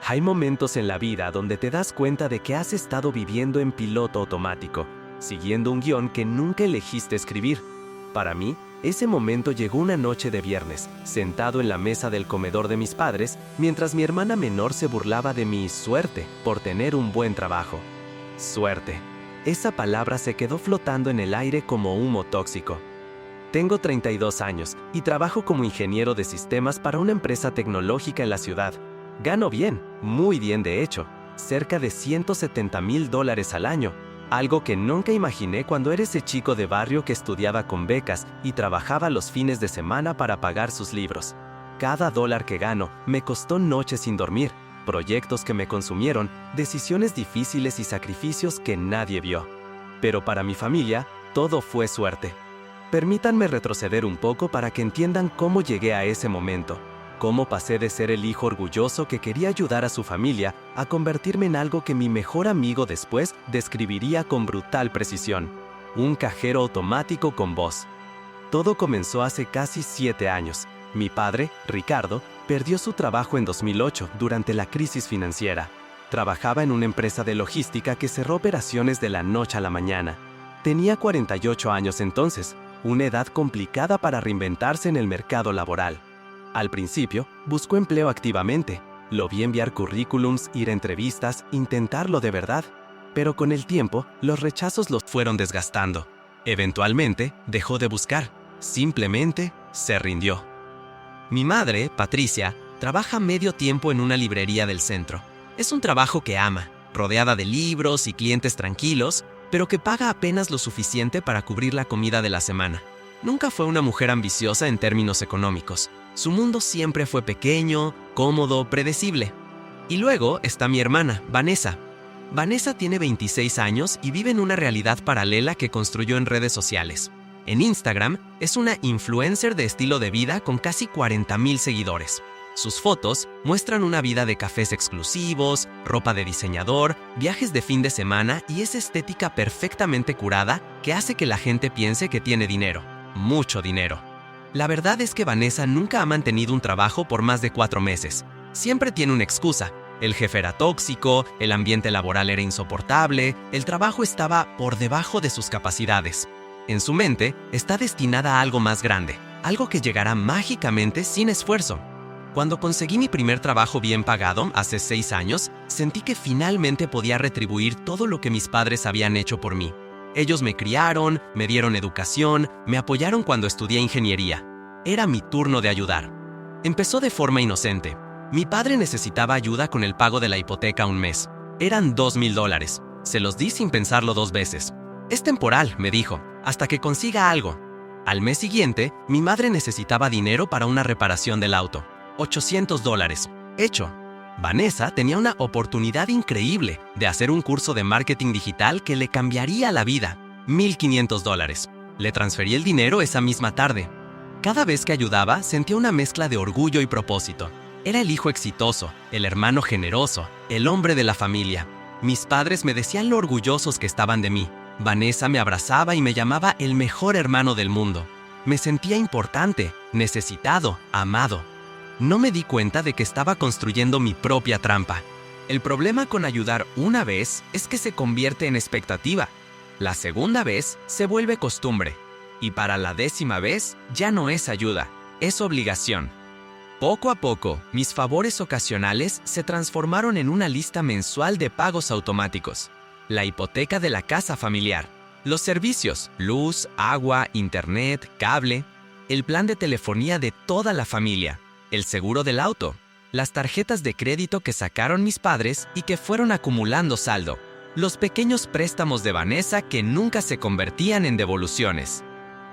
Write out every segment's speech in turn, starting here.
Hay momentos en la vida donde te das cuenta de que has estado viviendo en piloto automático, siguiendo un guión que nunca elegiste escribir. Para mí, ese momento llegó una noche de viernes, sentado en la mesa del comedor de mis padres, mientras mi hermana menor se burlaba de mi suerte por tener un buen trabajo. Suerte. Esa palabra se quedó flotando en el aire como humo tóxico. Tengo 32 años y trabajo como ingeniero de sistemas para una empresa tecnológica en la ciudad. Gano bien, muy bien de hecho, cerca de $170,000 al año, algo que nunca imaginé cuando era ese chico de barrio que estudiaba con becas y trabajaba los fines de semana para pagar sus libros. Cada dólar que gano me costó noches sin dormir, proyectos que me consumieron, decisiones difíciles y sacrificios que nadie vio. Pero para mi familia, todo fue suerte. Permítanme retroceder un poco para que entiendan cómo llegué a ese momento. Cómo pasé de ser el hijo orgulloso que quería ayudar a su familia a convertirme en algo que mi mejor amigo después describiría con brutal precisión: un cajero automático con voz. Todo comenzó hace casi 7 años. Mi padre, Ricardo, perdió su trabajo en 2008 durante la crisis financiera. Trabajaba en una empresa de logística que cerró operaciones de la noche a la mañana. Tenía 48 años entonces, una edad complicada para reinventarse en el mercado laboral. Al principio, buscó empleo activamente. Lo vi enviar currículums, ir a entrevistas, intentarlo de verdad. Pero con el tiempo, los rechazos lo fueron desgastando. Eventualmente, dejó de buscar. Simplemente, se rindió. Mi madre, Patricia, trabaja medio tiempo en una librería del centro. Es un trabajo que ama, rodeada de libros y clientes tranquilos, pero que paga apenas lo suficiente para cubrir la comida de la semana. Nunca fue una mujer ambiciosa en términos económicos. Su mundo siempre fue pequeño, cómodo, predecible. Y luego está mi hermana, Vanessa. Vanessa tiene 26 años y vive en una realidad paralela que construyó en redes sociales. En Instagram, es una influencer de estilo de vida con casi 40,000 seguidores. Sus fotos muestran una vida de cafés exclusivos, ropa de diseñador, viajes de fin de semana y esa estética perfectamente curada que hace que la gente piense que tiene dinero, mucho dinero. La verdad es que Vanessa nunca ha mantenido un trabajo por más de 4 meses. Siempre tiene una excusa. El jefe era tóxico, el ambiente laboral era insoportable, el trabajo estaba por debajo de sus capacidades. En su mente, está destinada a algo más grande, algo que llegará mágicamente sin esfuerzo. Cuando conseguí mi primer trabajo bien pagado, hace 6 años, sentí que finalmente podía retribuir todo lo que mis padres habían hecho por mí. Ellos me criaron, me dieron educación, me apoyaron cuando estudié ingeniería. Era mi turno de ayudar. Empezó de forma inocente. Mi padre necesitaba ayuda con el pago de la hipoteca un mes. Eran $2,000. Se los di sin pensarlo 2 veces. Es temporal, me dijo, hasta que consiga algo. Al mes siguiente, mi madre necesitaba dinero para una reparación del auto. $800. Hecho. Vanessa tenía una oportunidad increíble de hacer un curso de marketing digital que le cambiaría la vida. $1,500. Le transferí el dinero esa misma tarde. Cada vez que ayudaba, sentía una mezcla de orgullo y propósito. Era el hijo exitoso, el hermano generoso, el hombre de la familia. Mis padres me decían lo orgullosos que estaban de mí. Vanessa me abrazaba y me llamaba el mejor hermano del mundo. Me sentía importante, necesitado, amado. No me di cuenta de que estaba construyendo mi propia trampa. El problema con ayudar una vez es que se convierte en expectativa. La segunda vez se vuelve costumbre. Y para la 10ª vez ya no es ayuda, es obligación. Poco a poco, mis favores ocasionales se transformaron en una lista mensual de pagos automáticos. La hipoteca de la casa familiar, los servicios, luz, agua, internet, cable, el plan de telefonía de toda la familia, el seguro del auto, las tarjetas de crédito que sacaron mis padres y que fueron acumulando saldo, los pequeños préstamos de Vanessa que nunca se convertían en devoluciones.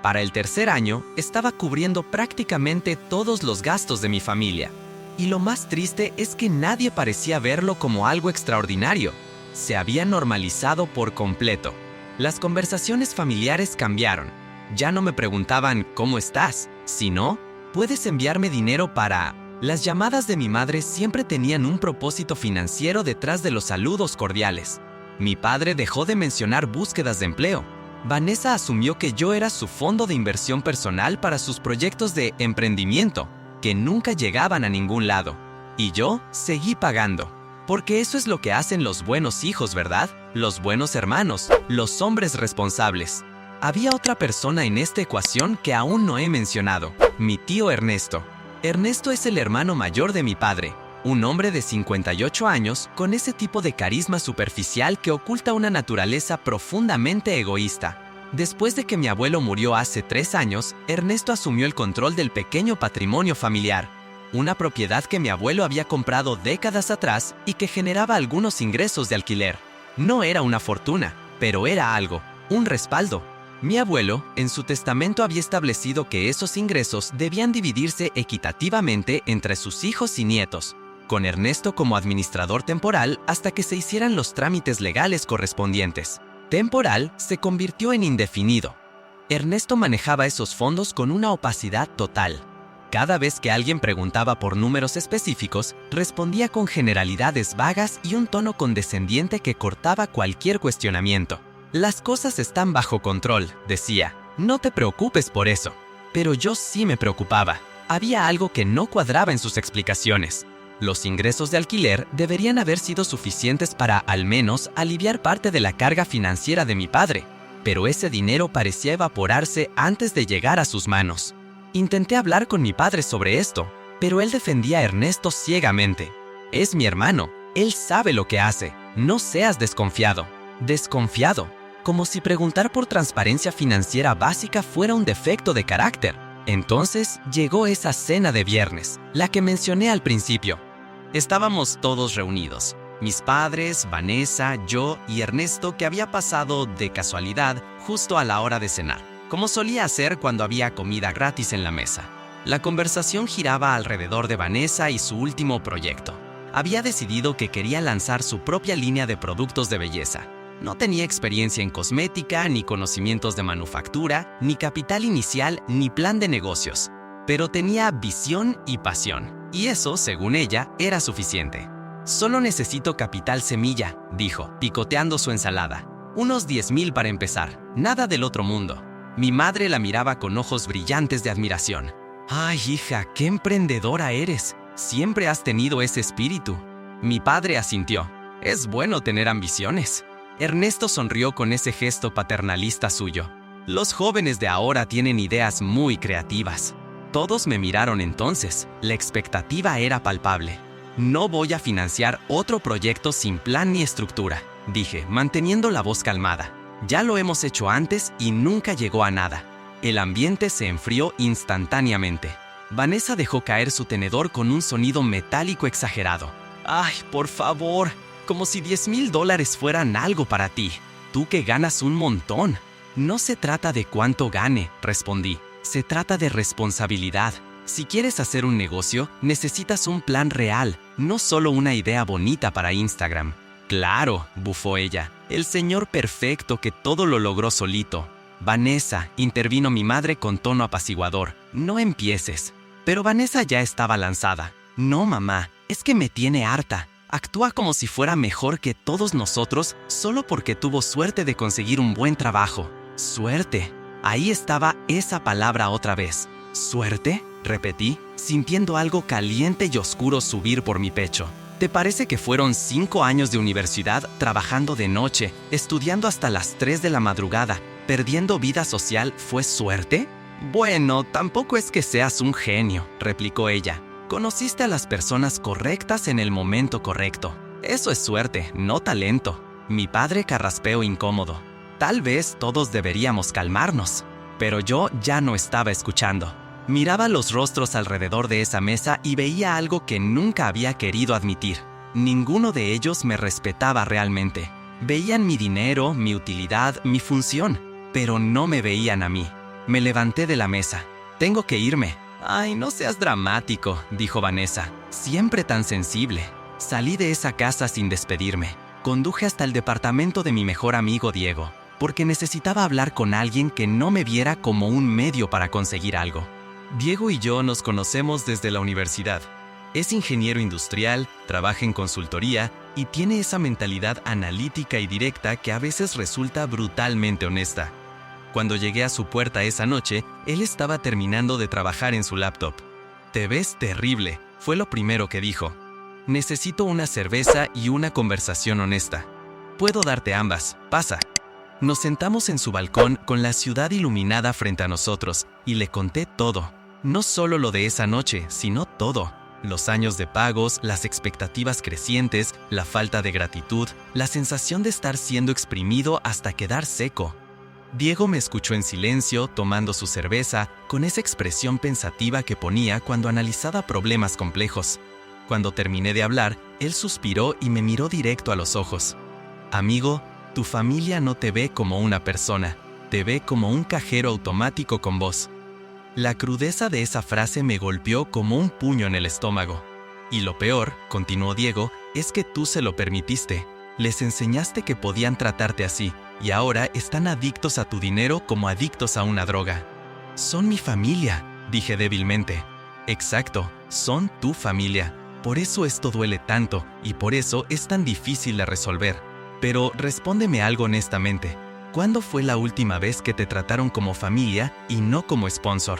Para el 3er año, estaba cubriendo prácticamente todos los gastos de mi familia. Y lo más triste es que nadie parecía verlo como algo extraordinario. Se había normalizado por completo. Las conversaciones familiares cambiaron. Ya no me preguntaban ¿cómo estás?, sino ¿puedes enviarme dinero para...? Las llamadas de mi madre siempre tenían un propósito financiero detrás de los saludos cordiales. Mi padre dejó de mencionar búsquedas de empleo. Vanessa asumió que yo era su fondo de inversión personal para sus proyectos de emprendimiento, que nunca llegaban a ningún lado. Y yo seguí pagando. Porque eso es lo que hacen los buenos hijos, ¿verdad? Los buenos hermanos, los hombres responsables. Había otra persona en esta ecuación que aún no he mencionado, mi tío Ernesto. Ernesto es el hermano mayor de mi padre, un hombre de 58 años con ese tipo de carisma superficial que oculta una naturaleza profundamente egoísta. Después de que mi abuelo murió hace 3 años, Ernesto asumió el control del pequeño patrimonio familiar, una propiedad que mi abuelo había comprado décadas atrás y que generaba algunos ingresos de alquiler. No era una fortuna, pero era algo, un respaldo. Mi abuelo, en su testamento, había establecido que esos ingresos debían dividirse equitativamente entre sus hijos y nietos, con Ernesto como administrador temporal hasta que se hicieran los trámites legales correspondientes. Temporal se convirtió en indefinido. Ernesto manejaba esos fondos con una opacidad total. Cada vez que alguien preguntaba por números específicos, respondía con generalidades vagas y un tono condescendiente que cortaba cualquier cuestionamiento. Las cosas están bajo control, decía. No te preocupes por eso. Pero yo sí me preocupaba. Había algo que no cuadraba en sus explicaciones. Los ingresos de alquiler deberían haber sido suficientes para, al menos, aliviar parte de la carga financiera de mi padre, pero ese dinero parecía evaporarse antes de llegar a sus manos. Intenté hablar con mi padre sobre esto, pero él defendía a Ernesto ciegamente. Es mi hermano, él sabe lo que hace, no seas desconfiado. Desconfiado, como si preguntar por transparencia financiera básica fuera un defecto de carácter. Entonces llegó esa cena de viernes, la que mencioné al principio. Estábamos todos reunidos, mis padres, Vanessa, yo y Ernesto, que había pasado de casualidad justo a la hora de cenar, como solía hacer cuando había comida gratis en la mesa. La conversación giraba alrededor de Vanessa y su último proyecto. Había decidido que quería lanzar su propia línea de productos de belleza. No tenía experiencia en cosmética, ni conocimientos de manufactura, ni capital inicial, ni plan de negocios. Pero tenía visión y pasión, y eso, según ella, era suficiente. Solo necesito capital semilla, dijo, picoteando su ensalada. Unos 10,000 para empezar, nada del otro mundo. Mi madre la miraba con ojos brillantes de admiración. Ay, hija, qué emprendedora eres. Siempre has tenido ese espíritu. Mi padre asintió. Es bueno tener ambiciones. Ernesto sonrió con ese gesto paternalista suyo. Los jóvenes de ahora tienen ideas muy creativas. Todos me miraron entonces. La expectativa era palpable. No voy a financiar otro proyecto sin plan ni estructura, dije, manteniendo la voz calmada. Ya lo hemos hecho antes y nunca llegó a nada. El ambiente se enfrió instantáneamente. Vanessa dejó caer su tenedor con un sonido metálico exagerado. ¡Ay, por favor! Como si $10,000 fueran algo para ti. Tú que ganas un montón. No se trata de cuánto gane, respondí. Se trata de responsabilidad. Si quieres hacer un negocio, necesitas un plan real, no solo una idea bonita para Instagram. Claro, bufó ella. El señor perfecto que todo lo logró solito. Vanessa, intervino mi madre con tono apaciguador. No empieces. Pero Vanessa ya estaba lanzada. No, mamá, es que me tiene harta. Actúa como si fuera mejor que todos nosotros solo porque tuvo suerte de conseguir un buen trabajo. Suerte. Ahí estaba esa palabra otra vez. ¿Suerte?, repetí, sintiendo algo caliente y oscuro subir por mi pecho. ¿Te parece que fueron 5 años de universidad trabajando de noche, estudiando hasta las 3 de la madrugada, perdiendo vida social fue suerte? Bueno, tampoco es que seas un genio, replicó ella. Conociste a las personas correctas en el momento correcto. Eso es suerte, no talento. Mi padre carraspeó incómodo. Tal vez todos deberíamos calmarnos. Pero yo ya no estaba escuchando. Miraba los rostros alrededor de esa mesa y veía algo que nunca había querido admitir. Ninguno de ellos me respetaba realmente. Veían mi dinero, mi utilidad, mi función, pero no me veían a mí. Me levanté de la mesa. Tengo que irme. Ay, no seas dramático, dijo Vanessa. Siempre tan sensible. Salí de esa casa sin despedirme. Conduje hasta el departamento de mi mejor amigo Diego, porque necesitaba hablar con alguien que no me viera como un medio para conseguir algo. Diego y yo nos conocemos desde la universidad. Es ingeniero industrial, trabaja en consultoría y tiene esa mentalidad analítica y directa que a veces resulta brutalmente honesta. Cuando llegué a su puerta esa noche, él estaba terminando de trabajar en su laptop. «Te ves terrible», fue lo primero que dijo. Necesito una cerveza y una conversación honesta. Puedo darte ambas, pasa. Nos sentamos en su balcón con la ciudad iluminada frente a nosotros y le conté todo. No solo lo de esa noche, sino todo. Los años de pagos, las expectativas crecientes, la falta de gratitud, la sensación de estar siendo exprimido hasta quedar seco. Diego me escuchó en silencio, tomando su cerveza, con esa expresión pensativa que ponía cuando analizaba problemas complejos. Cuando terminé de hablar, él suspiró y me miró directo a los ojos. Amigo, tu familia no te ve como una persona, te ve como un cajero automático con voz. La crudeza de esa frase me golpeó como un puño en el estómago. Y lo peor, continuó Diego, es que tú se lo permitiste. Les enseñaste que podían tratarte así, y ahora están adictos a tu dinero como adictos a una droga. Son mi familia, dije débilmente. Exacto, son tu familia. Por eso esto duele tanto, y por eso es tan difícil de resolver. Pero respóndeme algo honestamente. ¿Cuándo fue la última vez que te trataron como familia y no como sponsor?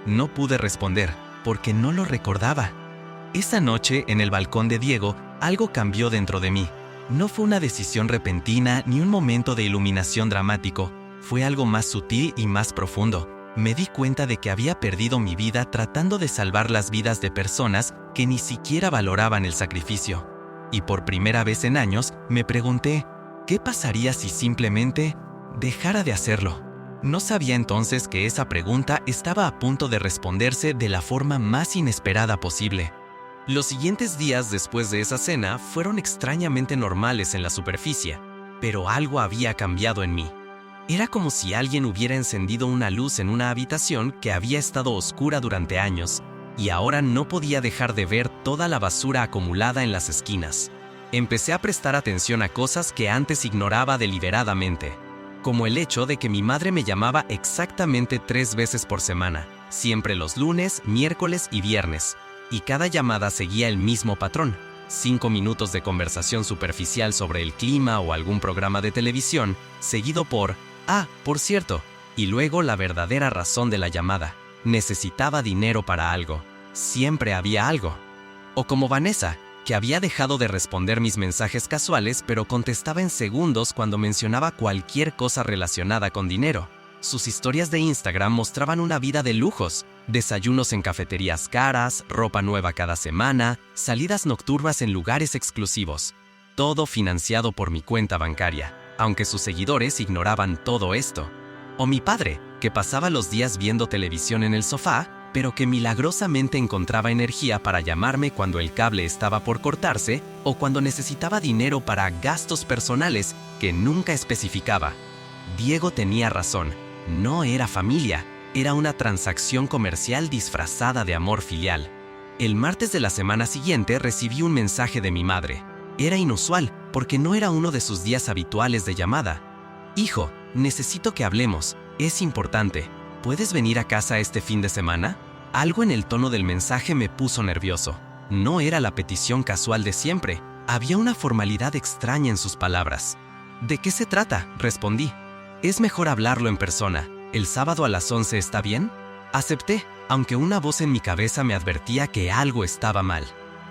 No pude responder, porque no lo recordaba. Esa noche, en el balcón de Diego, algo cambió dentro de mí. No fue una decisión repentina ni un momento de iluminación dramático. Fue algo más sutil y más profundo. Me di cuenta de que había perdido mi vida tratando de salvar las vidas de personas que ni siquiera valoraban el sacrificio. Y por primera vez en años, me pregunté, ¿qué pasaría si simplemente dejara de hacerlo? No sabía entonces que esa pregunta estaba a punto de responderse de la forma más inesperada posible. Los siguientes días después de esa cena fueron extrañamente normales en la superficie, pero algo había cambiado en mí. Era como si alguien hubiera encendido una luz en una habitación que había estado oscura durante años, y ahora no podía dejar de ver toda la basura acumulada en las esquinas. Empecé a prestar atención a cosas que antes ignoraba deliberadamente, como el hecho de que mi madre me llamaba exactamente 3 veces por semana, siempre los lunes, miércoles y viernes, y cada llamada seguía el mismo patrón: 5 minutos de conversación superficial sobre el clima o algún programa de televisión, seguido por por cierto, y luego la verdadera razón de la llamada. Necesitaba dinero para algo. Siempre había algo. O como Vanessa, que había dejado de responder mis mensajes casuales, pero contestaba en segundos cuando mencionaba cualquier cosa relacionada con dinero. Sus historias de Instagram mostraban una vida de lujos: desayunos en cafeterías caras, ropa nueva cada semana, salidas nocturnas en lugares exclusivos. Todo financiado por mi cuenta bancaria, aunque sus seguidores ignoraban todo esto. O mi padre, que pasaba los días viendo televisión en el sofá, pero que milagrosamente encontraba energía para llamarme cuando el cable estaba por cortarse o cuando necesitaba dinero para gastos personales que nunca especificaba. Diego tenía razón, no era familia, era una transacción comercial disfrazada de amor filial. El martes de la semana siguiente recibí un mensaje de mi madre. Era inusual, porque no era uno de sus días habituales de llamada. Hijo, necesito que hablemos, es importante. ¿Puedes venir a casa este fin de semana? Algo en el tono del mensaje me puso nervioso. No era la petición casual de siempre, había una formalidad extraña en sus palabras. ¿De qué se trata?, respondí. Es mejor hablarlo en persona. ¿El sábado a las 11 está bien? Acepté, aunque una voz en mi cabeza me advertía que algo estaba mal.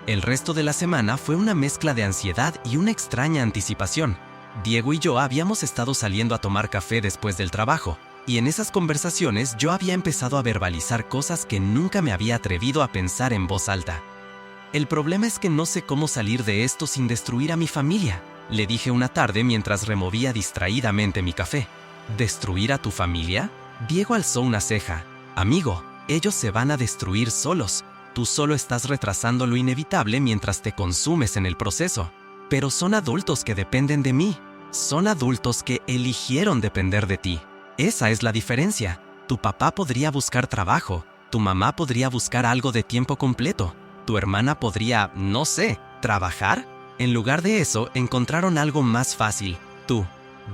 El resto de la semana fue una mezcla de ansiedad y una extraña anticipación. Diego y yo habíamos estado saliendo a tomar café después del trabajo, y en esas conversaciones yo había empezado a verbalizar cosas que nunca me había atrevido a pensar en voz alta. El problema es que no sé cómo salir de esto sin destruir a mi familia, le dije una tarde mientras removía distraídamente mi café. ¿Destruir a tu familia? Diego alzó una ceja. Amigo, ellos se van a destruir solos. Tú solo estás retrasando lo inevitable mientras te consumes en el proceso. Pero son adultos que dependen de mí. Son adultos que eligieron depender de ti. Esa es la diferencia. Tu papá podría buscar trabajo. Tu mamá podría buscar algo de tiempo completo. Tu hermana podría, no sé, trabajar. En lugar de eso, encontraron algo más fácil: tú.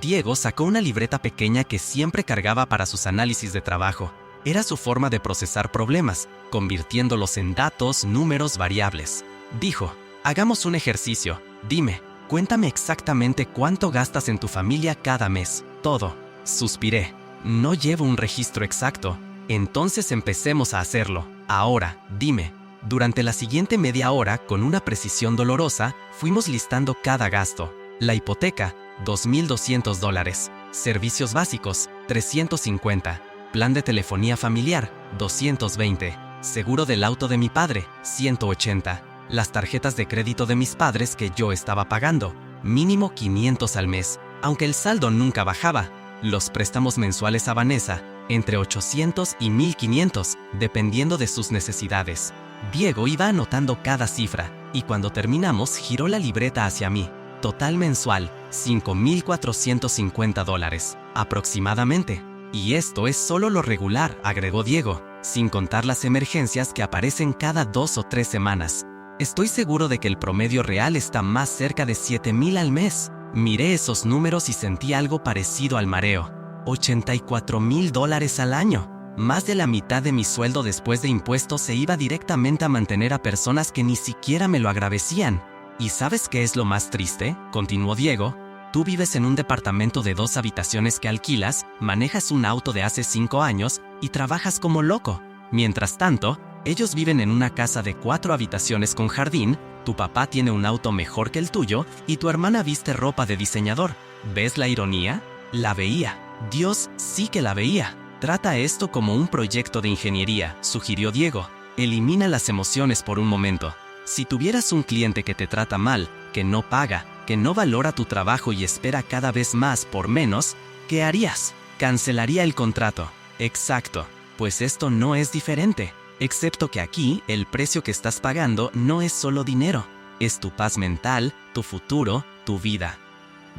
Diego sacó una libreta pequeña que siempre cargaba para sus análisis de trabajo. Era su forma de procesar problemas, convirtiéndolos en datos, números, variables. Dijo: hagamos un ejercicio. Dime, cuéntame exactamente cuánto gastas en tu familia cada mes. Todo. Suspiré. No llevo un registro exacto. Entonces empecemos a hacerlo. Ahora, dime, Durante la siguiente media hora, con una precisión dolorosa, fuimos listando cada gasto. La hipoteca, $2,200. Servicios básicos, $350. Plan de telefonía familiar, $220. Seguro del auto de mi padre, $180. Las tarjetas de crédito de mis padres que yo estaba pagando, mínimo $500 al mes, aunque el saldo nunca bajaba. Los préstamos mensuales a Vanessa, entre $800 y $1,500, dependiendo de sus necesidades. Diego iba anotando cada cifra, y cuando terminamos giró la libreta hacia mí. Total mensual, $5,450, aproximadamente. Y esto es solo lo regular, agregó Diego, sin contar las emergencias que aparecen cada 2 o 3 semanas. Estoy seguro de que el promedio real está más cerca de $7,000 al mes. Miré esos números y sentí algo parecido al mareo. $84,000 al año. Más de la mitad de mi sueldo después de impuestos se iba directamente a mantener a personas que ni siquiera me lo agradecían. ¿Y sabes qué es lo más triste?, continuó Diego. Tú vives en un departamento de 2 habitaciones que alquilas, manejas un auto de hace 5 años y trabajas como loco. Mientras tanto, ellos viven en una casa de 4 habitaciones con jardín, tu papá tiene un auto mejor que el tuyo y tu hermana viste ropa de diseñador. ¿Ves la ironía? La veía. Dios sí que la veía. Trata esto como un proyecto de ingeniería, sugirió Diego. Elimina las emociones por un momento. Si tuvieras un cliente que te trata mal, que no paga, que no valora tu trabajo y espera cada vez más por menos, ¿qué harías? Cancelaría el contrato. Exacto, pues esto no es diferente. Excepto que aquí, el precio que estás pagando no es solo dinero. Es tu paz mental, tu futuro, tu vida.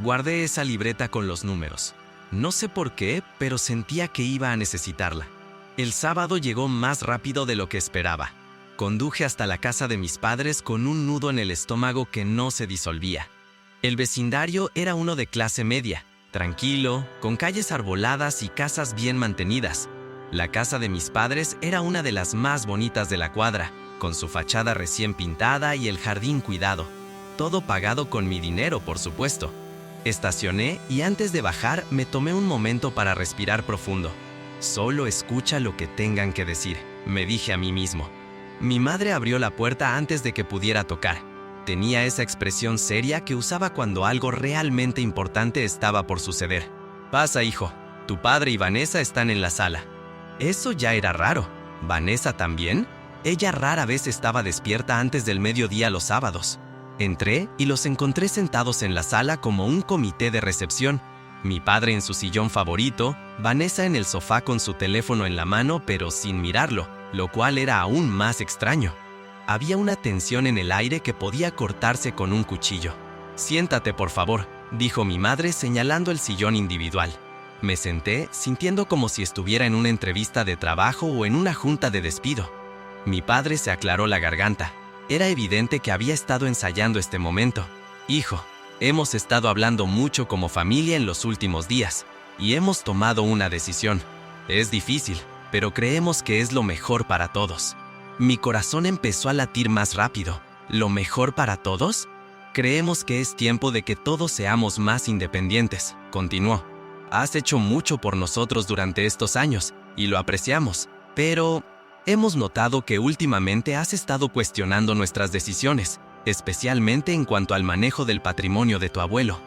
Guardé esa libreta con los números. No sé por qué, pero sentía que iba a necesitarla. El sábado llegó más rápido de lo que esperaba. Conduje hasta la casa de mis padres con un nudo en el estómago que no se disolvía. El vecindario era uno de clase media, tranquilo, con calles arboladas y casas bien mantenidas. La casa de mis padres era una de las más bonitas de la cuadra, con su fachada recién pintada y el jardín cuidado. Todo pagado con mi dinero, por supuesto. Estacioné y antes de bajar me tomé un momento para respirar profundo. Solo escucha lo que tengan que decir, me dije a mí mismo. Mi madre abrió la puerta antes de que pudiera tocar. Tenía esa expresión seria que usaba cuando algo realmente importante estaba por suceder. Pasa, hijo. Tu padre y Vanessa están en la sala. Eso ya era raro. ¿Vanessa también? Ella rara vez estaba despierta antes del mediodía los sábados. Entré y los encontré sentados en la sala como un comité de recepción. Mi padre en su sillón favorito, Vanessa en el sofá con su teléfono en la mano pero sin mirarlo, lo cual era aún más extraño. Había una tensión en el aire que podía cortarse con un cuchillo. Siéntate, por favor, dijo mi madre señalando el sillón individual. Me senté sintiendo como si estuviera en una entrevista de trabajo o en una junta de despido. Mi padre se aclaró la garganta. Era evidente que había estado ensayando este momento. Hijo, hemos estado hablando mucho como familia en los últimos días y hemos tomado una decisión. Es difícil, pero creemos que es lo mejor para todos. Mi corazón empezó a latir más rápido. ¿Lo mejor para todos? Creemos que es tiempo de que todos seamos más independientes, continuó. Has hecho mucho por nosotros durante estos años y lo apreciamos, pero hemos notado que últimamente has estado cuestionando nuestras decisiones, especialmente en cuanto al manejo del patrimonio de tu abuelo.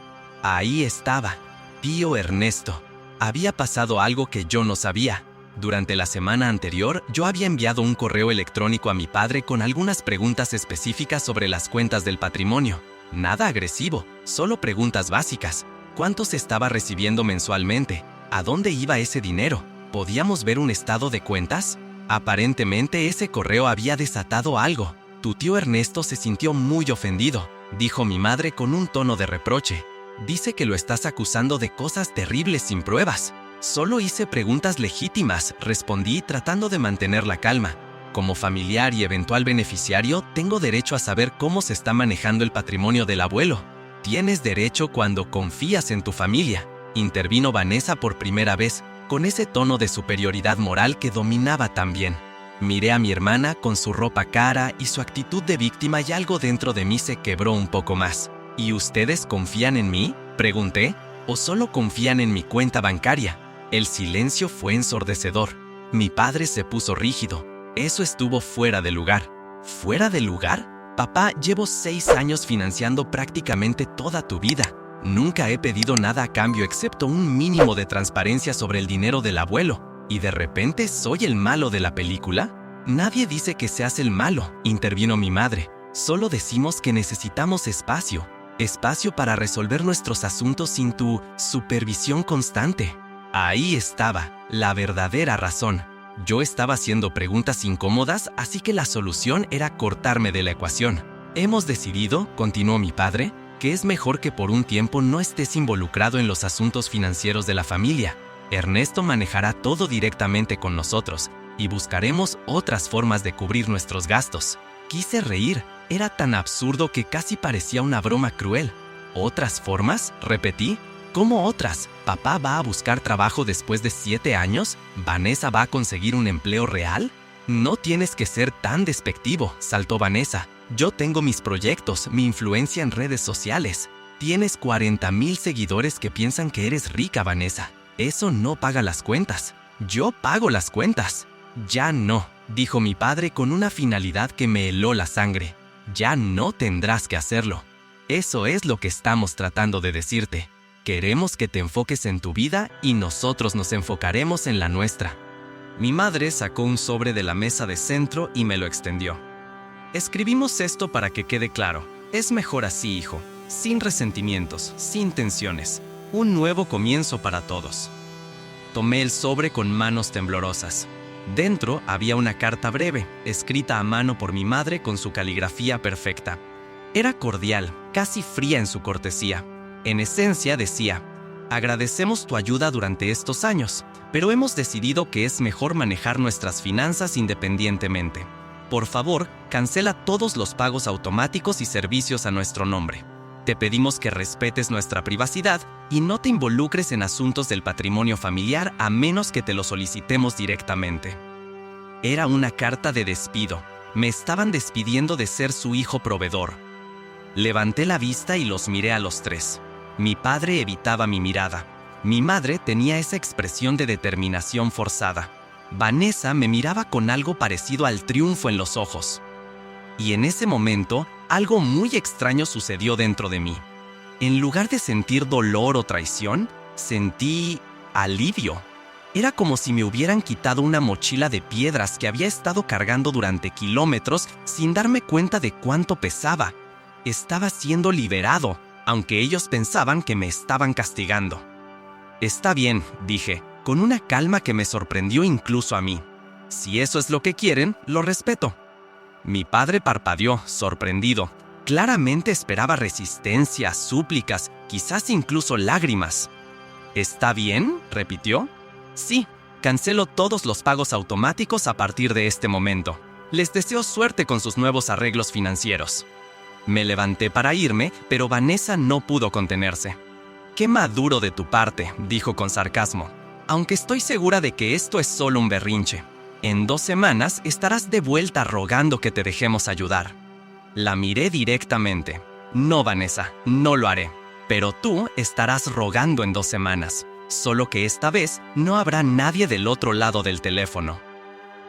Ahí estaba, tío Ernesto. Había pasado algo que yo no sabía. Durante la semana anterior, yo había enviado un correo electrónico a mi padre con algunas preguntas específicas sobre las cuentas del patrimonio. Nada agresivo, solo preguntas básicas. ¿Cuánto se estaba recibiendo mensualmente? ¿A dónde iba ese dinero? ¿Podíamos ver un estado de cuentas? Aparentemente ese correo había desatado algo. Tu tío Ernesto se sintió muy ofendido, dijo mi madre con un tono de reproche. Dice que lo estás acusando de cosas terribles sin pruebas. Solo hice preguntas legítimas, respondí tratando de mantener la calma. Como familiar y eventual beneficiario, tengo derecho a saber cómo se está manejando el patrimonio del abuelo. Tienes derecho cuando confías en tu familia, intervino Vanessa por primera vez, con ese tono de superioridad moral que dominaba tan bien. Miré a mi hermana con su ropa cara y su actitud de víctima y algo dentro de mí se quebró un poco más. ¿Y ustedes confían en mí?, pregunté, ¿o solo confían en mi cuenta bancaria? El silencio fue ensordecedor. Mi padre se puso rígido. Eso estuvo fuera de lugar. ¿Fuera de lugar? Papá, llevo 6 años financiando prácticamente toda tu vida. Nunca he pedido nada a cambio excepto un mínimo de transparencia sobre el dinero del abuelo. ¿Y de repente soy el malo de la película? Nadie dice que seas el malo, intervino mi madre. Solo decimos que necesitamos espacio. Espacio para resolver nuestros asuntos sin tu supervisión constante. Ahí estaba, la verdadera razón. Yo estaba haciendo preguntas incómodas, así que la solución era cortarme de la ecuación. Hemos decidido, continuó mi padre, que es mejor que por un tiempo no estés involucrado en los asuntos financieros de la familia. Ernesto manejará todo directamente con nosotros y buscaremos otras formas de cubrir nuestros gastos. Quise reír. Era tan absurdo que casi parecía una broma cruel. ¿Otras formas?, repetí. ¿Cómo otras? ¿Papá va a buscar trabajo después de 7 años? ¿Vanessa va a conseguir un empleo real? No tienes que ser tan despectivo, saltó Vanessa. Yo tengo mis proyectos, mi influencia en redes sociales. Tienes 40,000 seguidores que piensan que eres rica, Vanessa. Eso no paga las cuentas. Yo pago las cuentas. Ya no, dijo mi padre con una finalidad que me heló la sangre. Ya no tendrás que hacerlo. Eso es lo que estamos tratando de decirte. Queremos que te enfoques en tu vida y nosotros nos enfocaremos en la nuestra. Mi madre sacó un sobre de la mesa de centro y me lo extendió. Escribimos esto para que quede claro. Es mejor así, hijo. Sin resentimientos, sin tensiones. Un nuevo comienzo para todos. Tomé el sobre con manos temblorosas. Dentro había una carta breve, escrita a mano por mi madre con su caligrafía perfecta. Era cordial, casi fría en su cortesía. En esencia decía: agradecemos tu ayuda durante estos años, pero hemos decidido que es mejor manejar nuestras finanzas independientemente. Por favor, cancela todos los pagos automáticos y servicios a nuestro nombre. Te pedimos que respetes nuestra privacidad y no te involucres en asuntos del patrimonio familiar a menos que te lo solicitemos directamente. Era una carta de despido. Me estaban despidiendo de ser su hijo proveedor. Levanté la vista y los miré a los tres. Mi padre evitaba mi mirada. Mi madre tenía esa expresión de determinación forzada. Vanessa me miraba con algo parecido al triunfo en los ojos. Y en ese momento, algo muy extraño sucedió dentro de mí. En lugar de sentir dolor o traición, sentí alivio. Era como si me hubieran quitado una mochila de piedras que había estado cargando durante kilómetros sin darme cuenta de cuánto pesaba. Estaba siendo liberado, aunque ellos pensaban que me estaban castigando. Está bien, dije, con una calma que me sorprendió incluso a mí. Si eso es lo que quieren, lo respeto. Mi padre parpadeó, sorprendido. Claramente esperaba resistencia, súplicas, quizás incluso lágrimas. ¿Está bien?, repitió. Sí, cancelo todos los pagos automáticos a partir de este momento. Les deseo suerte con sus nuevos arreglos financieros. Me levanté para irme, pero Vanessa no pudo contenerse. «Qué maduro de tu parte», dijo con sarcasmo. «Aunque estoy segura de que esto es solo un berrinche. En 2 semanas estarás de vuelta rogando que te dejemos ayudar». La miré directamente. «No, Vanessa, no lo haré. Pero tú estarás rogando en 2 semanas. Solo que esta vez no habrá nadie del otro lado del teléfono».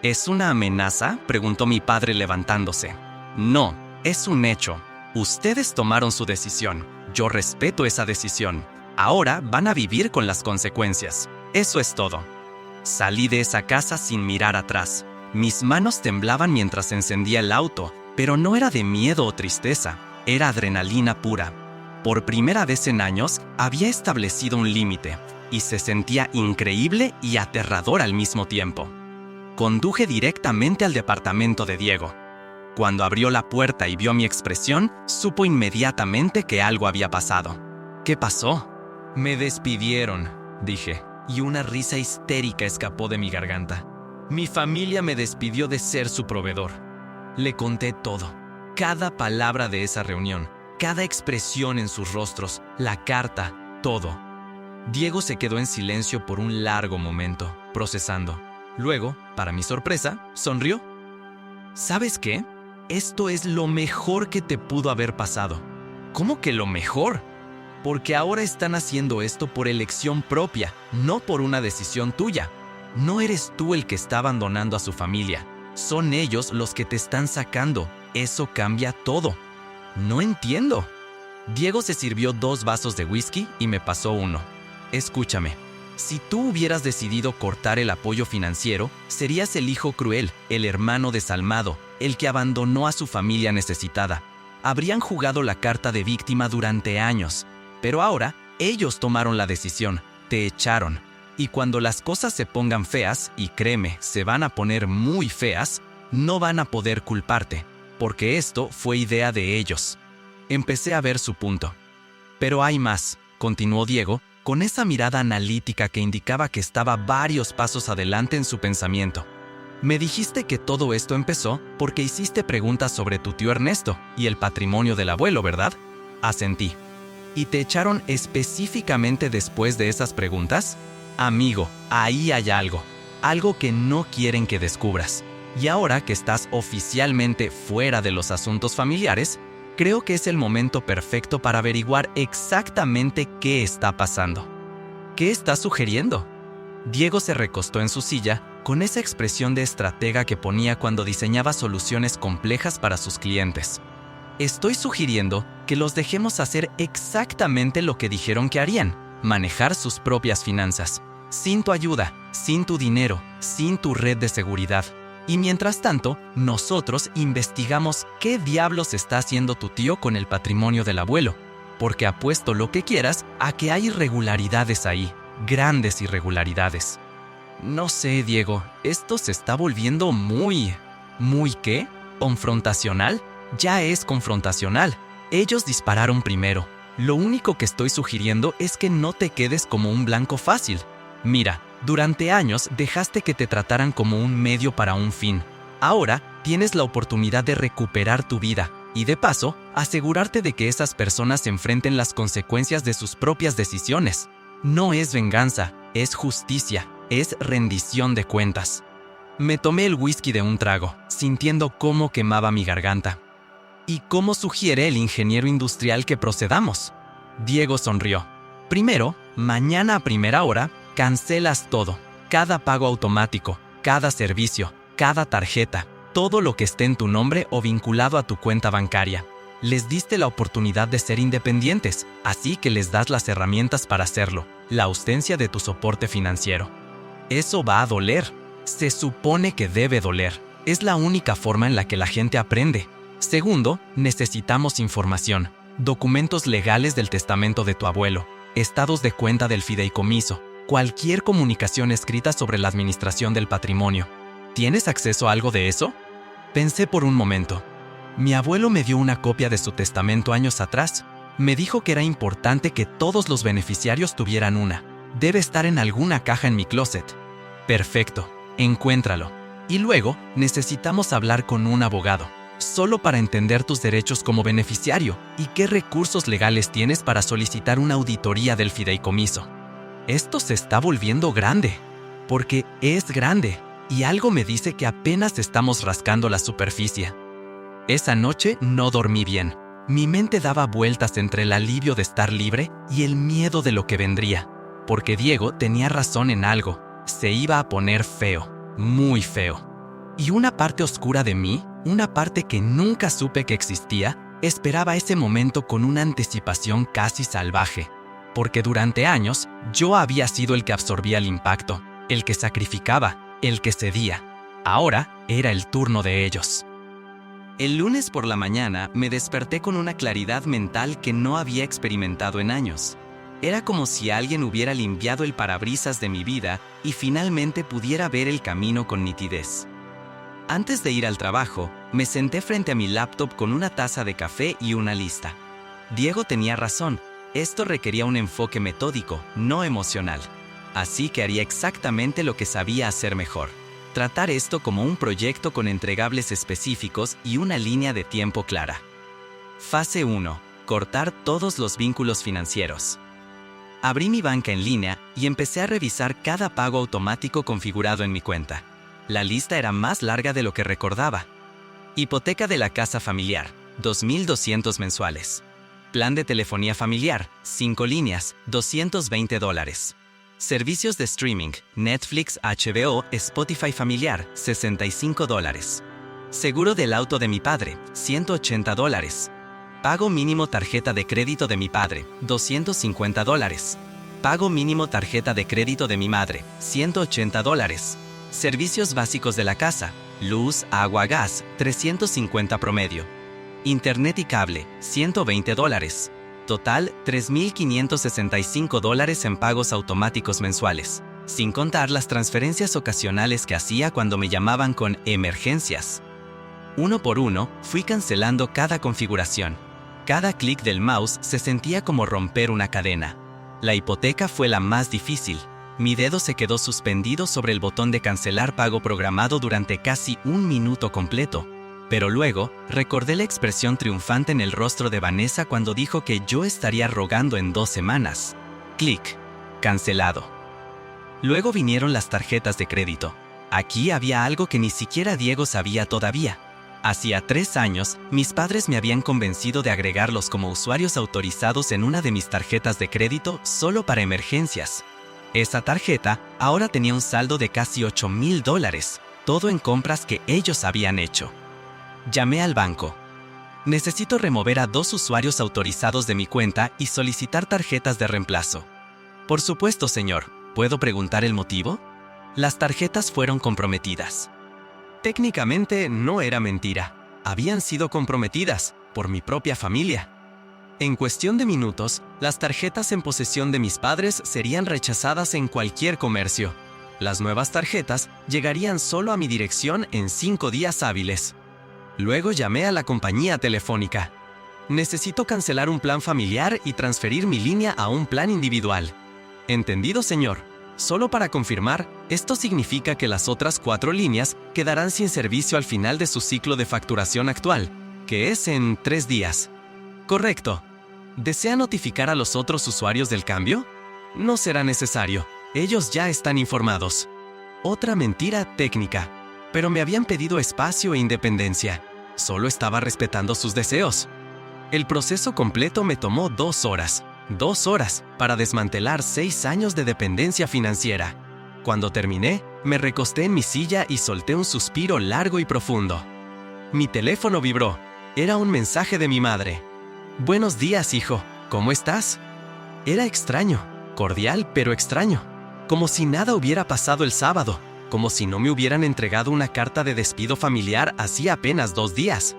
«¿Es una amenaza?», preguntó mi padre levantándose. «No, es un hecho. Ustedes tomaron su decisión. Yo respeto esa decisión. Ahora van a vivir con las consecuencias. Eso es todo». Salí de esa casa sin mirar atrás. Mis manos temblaban mientras encendía el auto, pero no era de miedo o tristeza, era adrenalina pura. Por primera vez en años, había establecido un límite, y se sentía increíble y aterrador al mismo tiempo. Conduje directamente al departamento de Diego. Cuando abrió la puerta y vio mi expresión, supo inmediatamente que algo había pasado. ¿Qué pasó? «Me despidieron», dije, y una risa histérica escapó de mi garganta. Mi familia me despidió de ser su proveedor. Le conté todo, cada palabra de esa reunión, cada expresión en sus rostros, la carta, todo. Diego se quedó en silencio por un largo momento, procesando. Luego, para mi sorpresa, sonrió. «¿Sabes qué? Esto es lo mejor que te pudo haber pasado». «¿Cómo que lo mejor?». «Porque ahora están haciendo esto por elección propia, no por una decisión tuya. No eres tú el que está abandonando a su familia. Son ellos los que te están sacando. Eso cambia todo. No entiendo. Diego se sirvió 2 vasos de whisky y me pasó uno. Escúchame. Si tú hubieras decidido cortar el apoyo financiero, serías el hijo cruel, el hermano desalmado, el que abandonó a su familia necesitada. Habrían jugado la carta de víctima durante años, pero ahora ellos tomaron la decisión, te echaron. Y cuando las cosas se pongan feas, y créeme, se van a poner muy feas, no van a poder culparte, porque esto fue idea de ellos. Empecé a ver su punto. Pero hay más, continuó Diego, con esa mirada analítica que indicaba que estaba varios pasos adelante en su pensamiento. Me dijiste que todo esto empezó porque hiciste preguntas sobre tu tío Ernesto y el patrimonio del abuelo, ¿verdad? Asentí. ¿Y te echaron específicamente después de esas preguntas? Amigo, ahí hay algo que no quieren que descubras. Y ahora que estás oficialmente fuera de los asuntos familiares, creo que es el momento perfecto para averiguar exactamente qué está pasando. ¿Qué estás sugiriendo? Diego se recostó en su silla con esa expresión de estratega que ponía cuando diseñaba soluciones complejas para sus clientes. Estoy sugiriendo que los dejemos hacer exactamente lo que dijeron que harían, manejar sus propias finanzas, sin tu ayuda, sin tu dinero, sin tu red de seguridad. Y mientras tanto, nosotros investigamos qué diablos está haciendo tu tío con el patrimonio del abuelo, porque apuesto lo que quieras a que hay irregularidades ahí, grandes irregularidades. No sé, Diego, esto se está volviendo ¿muy qué? ¿Confrontacional? Ya es confrontacional. Ellos dispararon primero. Lo único que estoy sugiriendo es que no te quedes como un blanco fácil. Mira, durante años dejaste que te trataran como un medio para un fin. Ahora tienes la oportunidad de recuperar tu vida y, de paso, asegurarte de que esas personas enfrenten las consecuencias de sus propias decisiones. No es venganza, es justicia, es rendición de cuentas. Me tomé el whisky de un trago, sintiendo cómo quemaba mi garganta. ¿Y cómo sugiere el ingeniero industrial que procedamos? Diego sonrió. Primero, mañana a primera hora, cancelas todo, cada pago automático, cada servicio, cada tarjeta, todo lo que esté en tu nombre o vinculado a tu cuenta bancaria. Les diste la oportunidad de ser independientes, así que les das las herramientas para hacerlo, la ausencia de tu soporte financiero. Eso va a doler. Se supone que debe doler. Es la única forma en la que la gente aprende. Segundo, necesitamos información, documentos legales del testamento de tu abuelo, estados de cuenta del fideicomiso, cualquier comunicación escrita sobre la administración del patrimonio. ¿Tienes acceso a algo de eso? Pensé por un momento. Mi abuelo me dio una copia de su testamento años atrás. Me dijo que era importante que todos los beneficiarios tuvieran una. Debe estar en alguna caja en mi closet. Perfecto, encuéntralo. Y luego necesitamos hablar con un abogado, solo para entender tus derechos como beneficiario y qué recursos legales tienes para solicitar una auditoría del fideicomiso. Esto se está volviendo grande, porque es grande, y algo me dice que apenas estamos rascando la superficie. Esa noche no dormí bien. Mi mente daba vueltas entre el alivio de estar libre y el miedo de lo que vendría, porque Diego tenía razón en algo. Se iba a poner feo, muy feo. Y una parte oscura de mí, una parte que nunca supe que existía, esperaba ese momento con una anticipación casi salvaje. Porque durante años yo había sido el que absorbía el impacto, el que sacrificaba, el que cedía. Ahora era el turno de ellos. El lunes por la mañana me desperté con una claridad mental que no había experimentado en años. Era como si alguien hubiera limpiado el parabrisas de mi vida y finalmente pudiera ver el camino con nitidez. Antes de ir al trabajo, me senté frente a mi laptop con una taza de café y una lista. Diego tenía razón. Esto requería un enfoque metódico, no emocional. Así que haría exactamente lo que sabía hacer mejor. Tratar esto como un proyecto con entregables específicos y una línea de tiempo clara. Fase 1. Cortar todos los vínculos financieros. Abrí mi banca en línea y empecé a revisar cada pago automático configurado en mi cuenta. La lista era más larga de lo que recordaba. Hipoteca de la casa familiar, 2,200 mensuales. Plan de telefonía familiar, 5 líneas, $220. Servicios de streaming, Netflix, HBO, Spotify familiar, $65. Seguro del auto de mi padre, $180. Pago mínimo tarjeta de crédito de mi padre, $250. Pago mínimo tarjeta de crédito de mi madre, $180. Servicios básicos de la casa, luz, agua, gas, $350 promedio. Internet y cable, $120. Total, $3,565 en pagos automáticos mensuales, sin contar las transferencias ocasionales que hacía cuando me llamaban con emergencias. Uno por uno, fui cancelando cada configuración. Cada clic del mouse se sentía como romper una cadena. La hipoteca fue la más difícil. Mi dedo se quedó suspendido sobre el botón de cancelar pago programado durante casi un minuto completo. Pero luego, recordé la expresión triunfante en el rostro de Vanessa cuando dijo que yo estaría rogando en 2 semanas. Clic. Cancelado. Luego vinieron las tarjetas de crédito. Aquí había algo que ni siquiera Diego sabía todavía. Hacía 3 años, mis padres me habían convencido de agregarlos como usuarios autorizados en una de mis tarjetas de crédito solo para emergencias. Esa tarjeta ahora tenía un saldo de casi $8,000, todo en compras que ellos habían hecho. Llamé al banco. Necesito remover a 2 usuarios autorizados de mi cuenta y solicitar tarjetas de reemplazo. Por supuesto, señor. ¿Puedo preguntar el motivo? Las tarjetas fueron comprometidas. Técnicamente no era mentira. Habían sido comprometidas por mi propia familia. En cuestión de minutos, las tarjetas en posesión de mis padres serían rechazadas en cualquier comercio. Las nuevas tarjetas llegarían solo a mi dirección en 5 días hábiles. Luego llamé a la compañía telefónica. Necesito cancelar un plan familiar y transferir mi línea a un plan individual. Entendido, señor. Solo para confirmar, esto significa que las otras 4 líneas quedarán sin servicio al final de su ciclo de facturación actual, que es en 3 días. Correcto. ¿Desea notificar a los otros usuarios del cambio? No será necesario. Ellos ya están informados. Otra mentira técnica. Pero me habían pedido espacio e independencia. Solo estaba respetando sus deseos. El proceso completo me tomó 2 horas. 2 horas para desmantelar 6 años de dependencia financiera. Cuando terminé, me recosté en mi silla y solté un suspiro largo y profundo. Mi teléfono vibró. Era un mensaje de mi madre. Buenos días, hijo. ¿Cómo estás? Era extraño, cordial pero extraño. Como si nada hubiera pasado el sábado. Como si no me hubieran entregado una carta de despido familiar hacía apenas 2 días.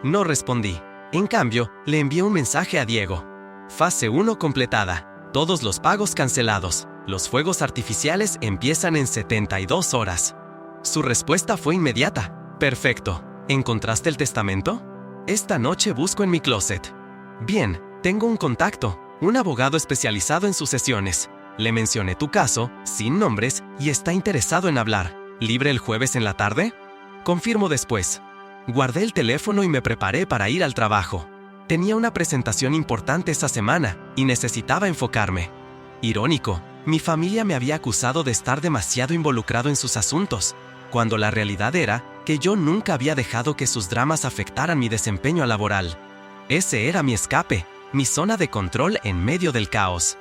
No respondí. En cambio, le envié un mensaje a Diego. Fase 1 completada. Todos los pagos cancelados. Los fuegos artificiales empiezan en 72 horas. Su respuesta fue inmediata. Perfecto. ¿Encontraste el testamento? Esta noche busco en mi closet. Bien, tengo un contacto, un abogado especializado en sucesiones. Le mencioné tu caso, sin nombres, y está interesado en hablar. ¿Libre el jueves en la tarde? Confirmo después. Guardé el teléfono y me preparé para ir al trabajo. Tenía una presentación importante esa semana y necesitaba enfocarme. Irónico, mi familia me había acusado de estar demasiado involucrado en sus asuntos, cuando la realidad era que yo nunca había dejado que sus dramas afectaran mi desempeño laboral. Ese era mi escape, mi zona de control en medio del caos.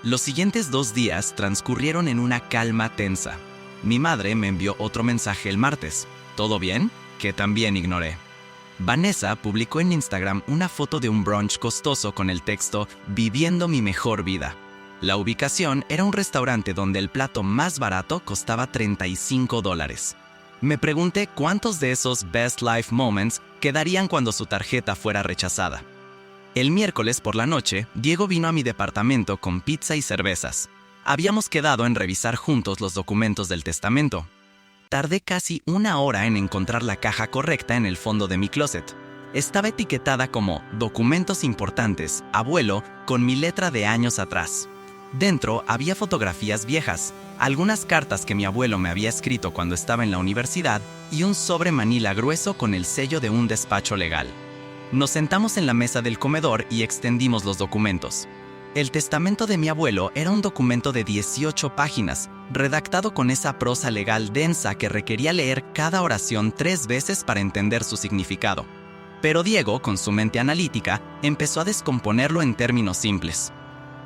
Los siguientes 2 días transcurrieron en una calma tensa. Mi madre me envió otro mensaje el martes. ¿Todo bien? Que también ignoré. Vanessa publicó en Instagram una foto de un brunch costoso con el texto «Viviendo mi mejor vida». La ubicación era un restaurante donde el plato más barato costaba $35. Me pregunté cuántos de esos Best Life Moments quedarían cuando su tarjeta fuera rechazada. El miércoles por la noche, Diego vino a mi departamento con pizza y cervezas. Habíamos quedado en revisar juntos los documentos del testamento. Tardé casi 1 hora en encontrar la caja correcta en el fondo de mi closet. Estaba etiquetada como «Documentos importantes, abuelo», con mi letra de años atrás. Dentro había fotografías viejas, algunas cartas que mi abuelo me había escrito cuando estaba en la universidad y un sobre manila grueso con el sello de un despacho legal. Nos sentamos en la mesa del comedor y extendimos los documentos. El testamento de mi abuelo era un documento de 18 páginas, redactado con esa prosa legal densa que requería leer cada oración 3 veces para entender su significado. Pero Diego, con su mente analítica, empezó a descomponerlo en términos simples.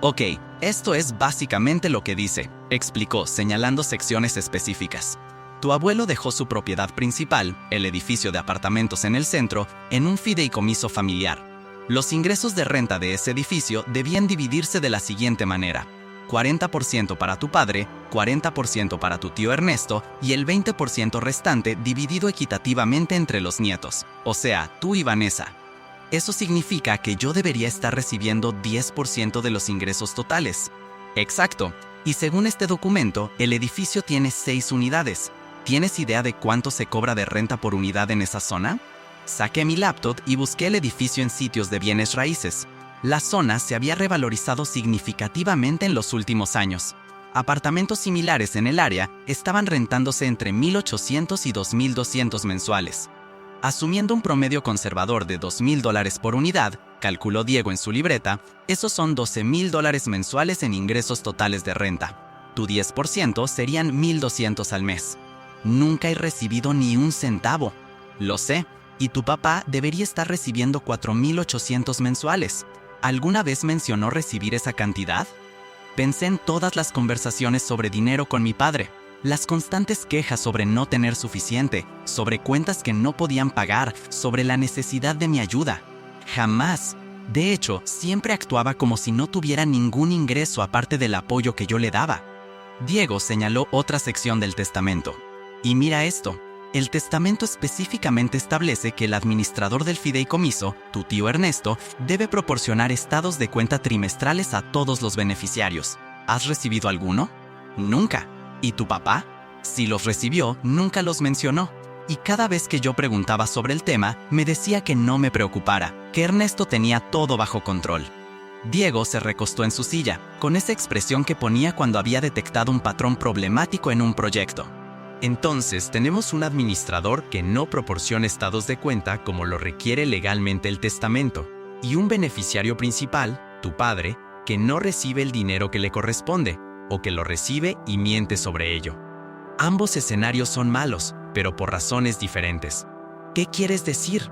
Ok, Esto es básicamente lo que dice, explicó, señalando secciones específicas. Tu abuelo dejó su propiedad principal, el edificio de apartamentos en el centro, en un fideicomiso familiar. Los ingresos de renta de ese edificio debían dividirse de la siguiente manera: 40% para tu padre, 40% para tu tío Ernesto y el 20% restante dividido equitativamente entre los nietos, o sea, tú y Vanessa. Eso significa que yo debería estar recibiendo 10% de los ingresos totales. Exacto. Y según este documento, el edificio tiene 6 unidades. ¿Tienes idea de cuánto se cobra de renta por unidad en esa zona? Saqué mi laptop y busqué el edificio en sitios de bienes raíces. La zona se había revalorizado significativamente en los últimos años. Apartamentos similares en el área estaban rentándose entre $1,800 y $2,200 mensuales. Asumiendo un promedio conservador de $2,000 por unidad, calculó Diego en su libreta, esos son $12,000 mensuales en ingresos totales de renta. Tu 10% serían $1,200 al mes. Nunca he recibido ni un centavo. Lo sé, y tu papá debería estar recibiendo $4,800 mensuales. ¿Alguna vez mencionó recibir esa cantidad? Pensé en todas las conversaciones sobre dinero con mi padre. Las constantes quejas sobre no tener suficiente, sobre cuentas que no podían pagar, sobre la necesidad de mi ayuda. Jamás. De hecho, siempre actuaba como si no tuviera ningún ingreso aparte del apoyo que yo le daba. Diego señaló otra sección del testamento. Y mira esto. El testamento específicamente establece que el administrador del fideicomiso, tu tío Ernesto, debe proporcionar estados de cuenta trimestrales a todos los beneficiarios. ¿Has recibido alguno? Nunca. ¿Y tu papá? Si los recibió, nunca los mencionó. Y cada vez que yo preguntaba sobre el tema, me decía que no me preocupara, que Ernesto tenía todo bajo control. Diego se recostó en su silla, con esa expresión que ponía cuando había detectado un patrón problemático en un proyecto. Entonces, tenemos un administrador que no proporciona estados de cuenta como lo requiere legalmente el testamento, y un beneficiario principal, tu padre, que no recibe el dinero que le corresponde, o que lo recibe y miente sobre ello. Ambos escenarios son malos, pero por razones diferentes. ¿Qué quieres decir?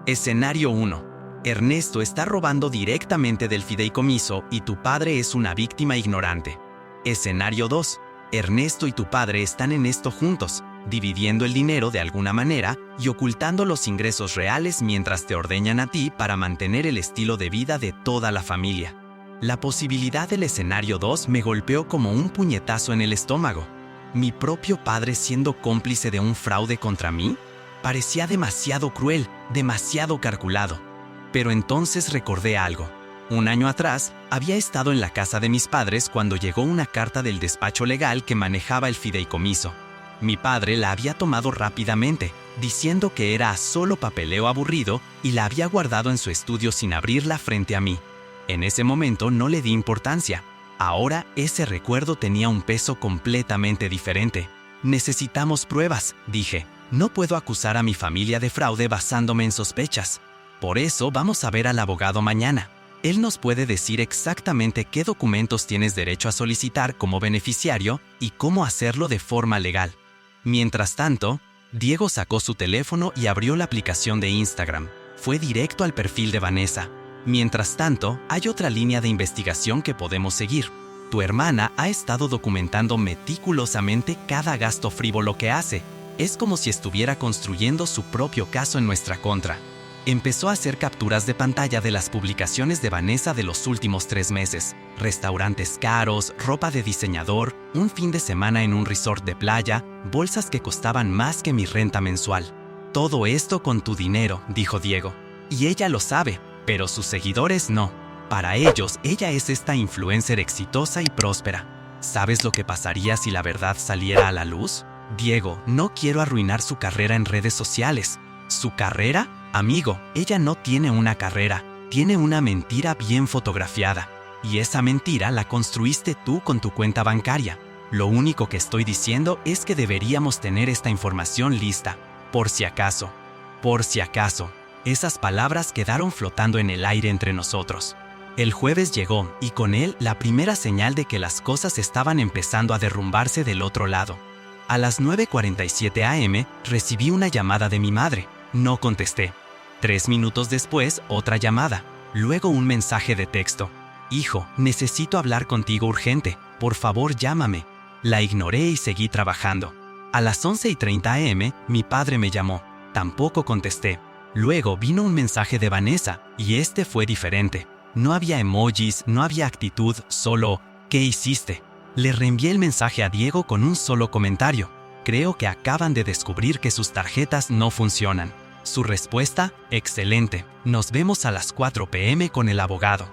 Escenario 1. Ernesto está robando directamente del fideicomiso y tu padre es una víctima ignorante. Escenario 2. Ernesto y tu padre están en esto juntos, dividiendo el dinero de alguna manera y ocultando los ingresos reales mientras te ordeñan a ti para mantener el estilo de vida de toda la familia. La posibilidad del escenario 2 me golpeó como un puñetazo en el estómago. ¿Mi propio padre siendo cómplice de un fraude contra mí? Parecía demasiado cruel, demasiado calculado. Pero entonces recordé algo. Un año atrás, había estado en la casa de mis padres cuando llegó una carta del despacho legal que manejaba el fideicomiso. Mi padre la había tomado rápidamente, diciendo que era solo papeleo aburrido y la había guardado en su estudio sin abrirla frente a mí. En ese momento no le di importancia. Ahora ese recuerdo tenía un peso completamente diferente. Necesitamos pruebas, dije. No puedo acusar a mi familia de fraude basándome en sospechas. Por eso vamos a ver al abogado mañana. Él nos puede decir exactamente qué documentos tienes derecho a solicitar como beneficiario y cómo hacerlo de forma legal. Mientras tanto, Diego sacó su teléfono y abrió la aplicación de Instagram. Fue directo al perfil de Vanessa. Mientras tanto, hay otra línea de investigación que podemos seguir. Tu hermana ha estado documentando meticulosamente cada gasto frívolo que hace. Es como si estuviera construyendo su propio caso en nuestra contra. Empezó a hacer capturas de pantalla de las publicaciones de Vanessa de los últimos 3 meses. Restaurantes caros, ropa de diseñador, un fin de semana en un resort de playa, bolsas que costaban más que mi renta mensual. Todo esto con tu dinero, dijo Diego. Y ella lo sabe, pero sus seguidores no. Para ellos, ella es esta influencer exitosa y próspera. ¿Sabes lo que pasaría si la verdad saliera a la luz? Diego, no quiero arruinar su carrera en redes sociales. ¿Su carrera? Amigo, ella no tiene una carrera, tiene una mentira bien fotografiada. Y esa mentira la construiste tú con tu cuenta bancaria. Lo único que estoy diciendo es que deberíamos tener esta información lista, por si acaso. Por si acaso. Esas palabras quedaron flotando en el aire entre nosotros. El jueves llegó, y con él la primera señal de que las cosas estaban empezando a derrumbarse del otro lado. A las 9:47 am, recibí una llamada de mi madre. No contesté. 3 minutos después, otra llamada. Luego un mensaje de texto. Hijo, necesito hablar contigo urgente. Por favor, llámame. La ignoré y seguí trabajando. A las 11:30 am, mi padre me llamó. Tampoco contesté. Luego vino un mensaje de Vanessa, y este fue diferente. No había emojis, no había actitud, solo ¿qué hiciste? Le reenvié el mensaje a Diego con un solo comentario. Creo que acaban de descubrir que sus tarjetas no funcionan. Su respuesta, excelente. Nos vemos a las 4 p.m. con el abogado.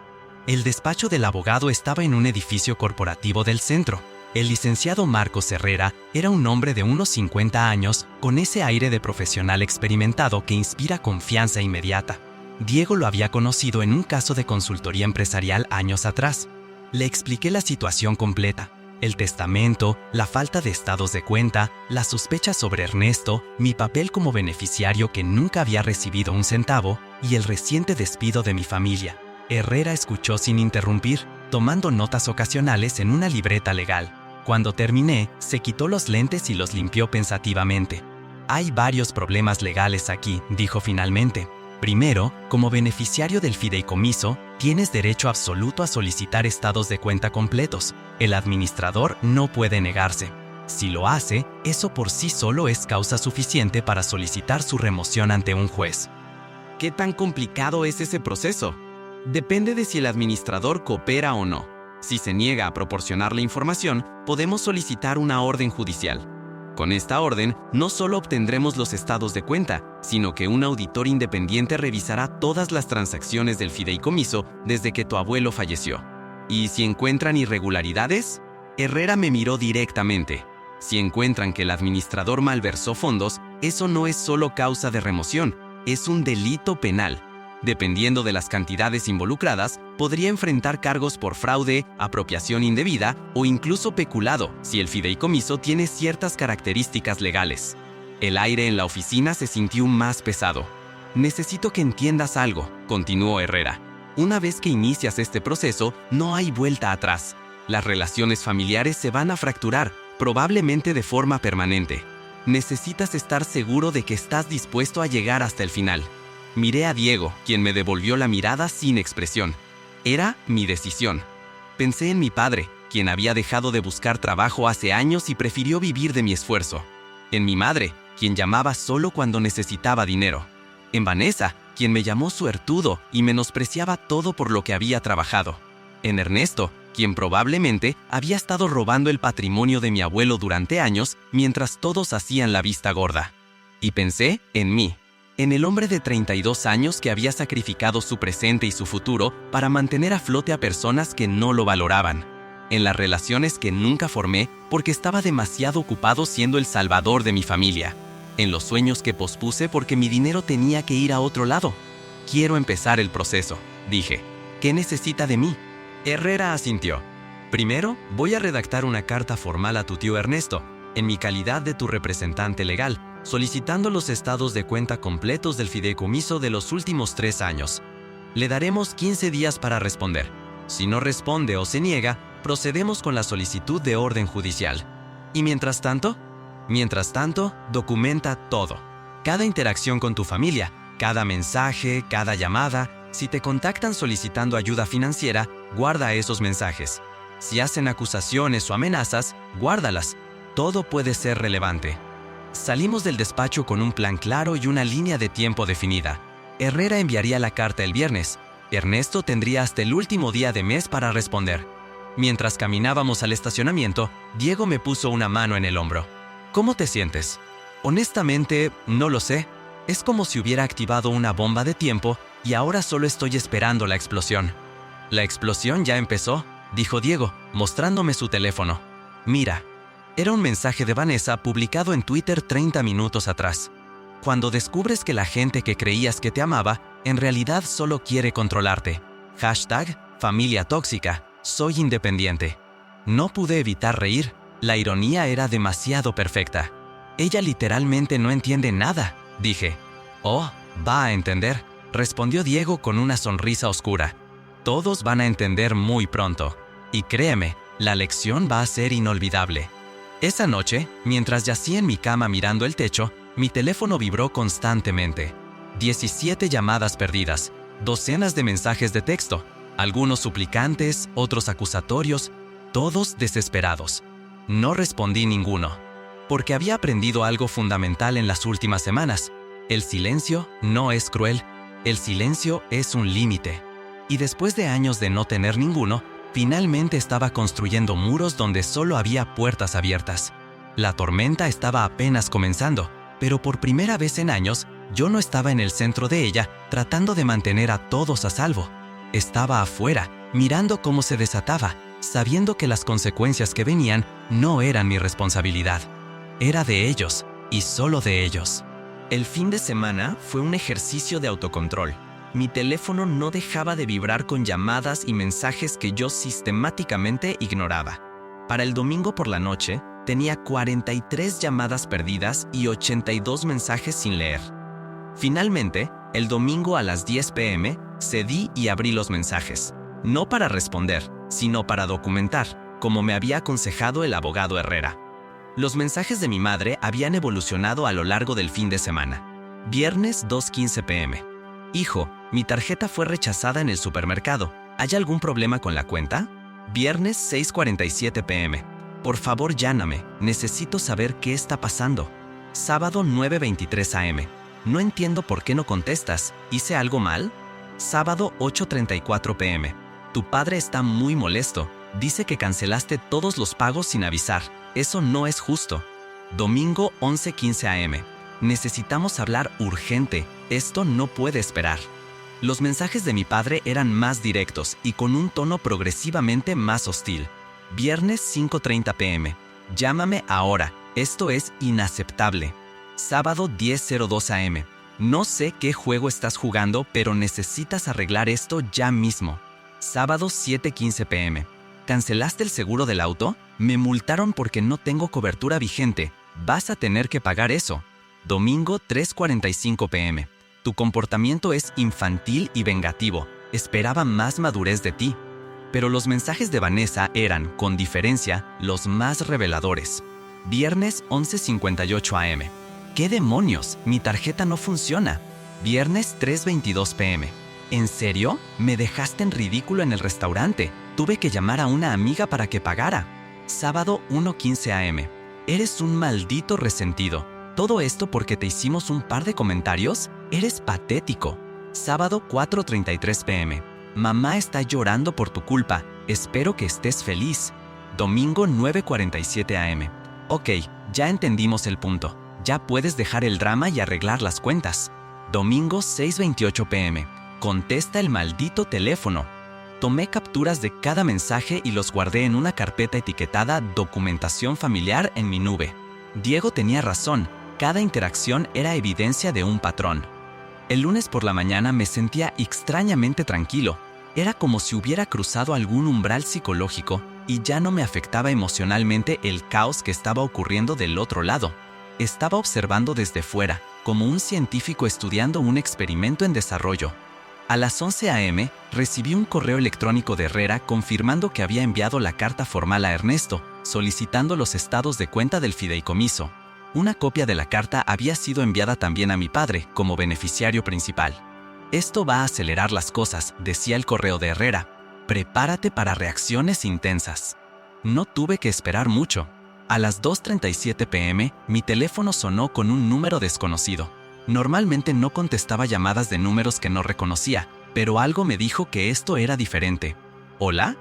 El despacho del abogado estaba en un edificio corporativo del centro. El licenciado Marcos Herrera era un hombre de unos 50 años, con ese aire de profesional experimentado que inspira confianza inmediata. Diego lo había conocido en un caso de consultoría empresarial años atrás. Le expliqué la situación completa. El testamento, la falta de estados de cuenta, las sospechas sobre Ernesto, mi papel como beneficiario que nunca había recibido un centavo y el reciente despido de mi familia. Herrera escuchó sin interrumpir, tomando notas ocasionales en una libreta legal. Cuando terminé, se quitó los lentes y los limpió pensativamente. Hay varios problemas legales aquí, dijo finalmente. Primero, como beneficiario del fideicomiso, tienes derecho absoluto a solicitar estados de cuenta completos. El administrador no puede negarse. Si lo hace, eso por sí solo es causa suficiente para solicitar su remoción ante un juez. ¿Qué tan complicado es ese proceso? Depende de si el administrador coopera o no. Si se niega a proporcionar la información, podemos solicitar una orden judicial. Con esta orden, no solo obtendremos los estados de cuenta, sino que un auditor independiente revisará todas las transacciones del fideicomiso desde que tu abuelo falleció. ¿Y si encuentran irregularidades? Herrera me miró directamente. Si encuentran que el administrador malversó fondos, eso no es solo causa de remoción, es un delito penal. Dependiendo de las cantidades involucradas, podría enfrentar cargos por fraude, apropiación indebida o incluso peculado si el fideicomiso tiene ciertas características legales. El aire en la oficina se sintió más pesado. Necesito que entiendas algo, continuó Herrera. Una vez que inicias este proceso, no hay vuelta atrás. Las relaciones familiares se van a fracturar, probablemente de forma permanente. Necesitas estar seguro de que estás dispuesto a llegar hasta el final. Miré a Diego, quien me devolvió la mirada sin expresión. Era mi decisión. Pensé en mi padre, quien había dejado de buscar trabajo hace años y prefirió vivir de mi esfuerzo. En mi madre, quien llamaba solo cuando necesitaba dinero. En Vanessa, quien me llamó suertudo y menospreciaba todo por lo que había trabajado. En Ernesto, quien probablemente había estado robando el patrimonio de mi abuelo durante años mientras todos hacían la vista gorda. Y pensé en mí. En el hombre de 32 años que había sacrificado su presente y su futuro para mantener a flote a personas que no lo valoraban. En las relaciones que nunca formé porque estaba demasiado ocupado siendo el salvador de mi familia. En los sueños que pospuse porque mi dinero tenía que ir a otro lado. Quiero empezar el proceso, dije. ¿Qué necesita de mí? Herrera asintió. Primero, voy a redactar una carta formal a tu tío Ernesto, en mi calidad de tu representante legal, solicitando los estados de cuenta completos del fideicomiso de los últimos 3 años. Le daremos 15 días para responder. Si no responde o se niega, procedemos con la solicitud de orden judicial. ¿Y mientras tanto? Mientras tanto, documenta todo. Cada interacción con tu familia, cada mensaje, cada llamada. Si te contactan solicitando ayuda financiera, guarda esos mensajes. Si hacen acusaciones o amenazas, guárdalas. Todo puede ser relevante. Salimos del despacho con un plan claro y una línea de tiempo definida. Herrera enviaría la carta el viernes. Ernesto tendría hasta el último día de mes para responder. Mientras caminábamos al estacionamiento, Diego me puso una mano en el hombro. ¿Cómo te sientes? Honestamente, no lo sé. Es como si hubiera activado una bomba de tiempo y ahora solo estoy esperando la explosión. La explosión ya empezó, dijo Diego, mostrándome su teléfono. Mira. Era un mensaje de Vanessa publicado en Twitter 30 minutos atrás. Cuando descubres que la gente que creías que te amaba, en realidad solo quiere controlarte. #familia tóxica. Soy independiente. No pude evitar reír. La ironía era demasiado perfecta. Ella literalmente no entiende nada, dije. Oh, va a entender, respondió Diego con una sonrisa oscura. Todos van a entender muy pronto. Y créeme, la lección va a ser inolvidable. Esa noche, mientras yacía en mi cama mirando el techo, mi teléfono vibró constantemente. 17 llamadas perdidas, docenas de mensajes de texto. Algunos suplicantes, otros acusatorios, todos desesperados. No respondí ninguno, porque había aprendido algo fundamental en las últimas semanas. El silencio no es cruel, el silencio es un límite. Y después de años de no tener ninguno, finalmente estaba construyendo muros donde solo había puertas abiertas. La tormenta estaba apenas comenzando, pero por primera vez en años, yo no estaba en el centro de ella tratando de mantener a todos a salvo. Estaba afuera, mirando cómo se desataba, sabiendo que las consecuencias que venían no eran mi responsabilidad. Era de ellos, y solo de ellos. El fin de semana fue un ejercicio de autocontrol. Mi teléfono no dejaba de vibrar con llamadas y mensajes que yo sistemáticamente ignoraba. Para el domingo por la noche, tenía 43 llamadas perdidas y 82 mensajes sin leer. Finalmente, el domingo a las 10 p.m., cedí y abrí los mensajes. No para responder, sino para documentar, como me había aconsejado el abogado Herrera. Los mensajes de mi madre habían evolucionado a lo largo del fin de semana. Viernes 2:15 p.m. Hijo, mi tarjeta fue rechazada en el supermercado. ¿Hay algún problema con la cuenta? Viernes 6:47 p.m. Por favor, llámame. Necesito saber qué está pasando. Sábado 9:23 a.m. No entiendo por qué no contestas. ¿Hice algo mal? Sábado 8:34 p.m. Tu padre está muy molesto. Dice que cancelaste todos los pagos sin avisar. Eso no es justo. Domingo 11:15 a.m. Necesitamos hablar urgente. Esto no puede esperar. Los mensajes de mi padre eran más directos y con un tono progresivamente más hostil. Viernes 5:30 p.m. Llámame ahora. Esto es inaceptable. Sábado 10:02 a.m. No sé qué juego estás jugando, pero necesitas arreglar esto ya mismo. Sábado 7:15 p.m. ¿Cancelaste el seguro del auto? Me multaron porque no tengo cobertura vigente. Vas a tener que pagar eso. Domingo 3:45 p.m. Tu comportamiento es infantil y vengativo. Esperaba más madurez de ti. Pero los mensajes de Vanessa eran, con diferencia, los más reveladores. Viernes 11:58 a.m. ¿Qué demonios? Mi tarjeta no funciona. Viernes 3:22 p.m. ¿En serio? Me dejaste en ridículo en el restaurante. Tuve que llamar a una amiga para que pagara. Sábado 1:15 a.m. Eres un maldito resentido. ¿Todo esto porque te hicimos un par de comentarios? Eres patético. Sábado 4:33 p.m. Mamá está llorando por tu culpa. Espero que estés feliz. Domingo 9:47 a.m. Ok, ya entendimos el punto. Ya puedes dejar el drama y arreglar las cuentas. Domingo 6:28 p.m. Contesta el maldito teléfono. Tomé capturas de cada mensaje y los guardé en una carpeta etiquetada Documentación Familiar en mi nube. Diego tenía razón. Cada interacción era evidencia de un patrón. El lunes por la mañana me sentía extrañamente tranquilo. Era como si hubiera cruzado algún umbral psicológico y ya no me afectaba emocionalmente el caos que estaba ocurriendo del otro lado. Estaba observando desde fuera, como un científico estudiando un experimento en desarrollo. A las 11 a.m. recibí un correo electrónico de Herrera confirmando que había enviado la carta formal a Ernesto, solicitando los estados de cuenta del fideicomiso. Una copia de la carta había sido enviada también a mi padre, como beneficiario principal. Esto va a acelerar las cosas, decía el correo de Herrera. Prepárate para reacciones intensas. No tuve que esperar mucho. A las 2:37 p.m., mi teléfono sonó con un número desconocido. Normalmente no contestaba llamadas de números que no reconocía, pero algo me dijo que esto era diferente. ¿Hola?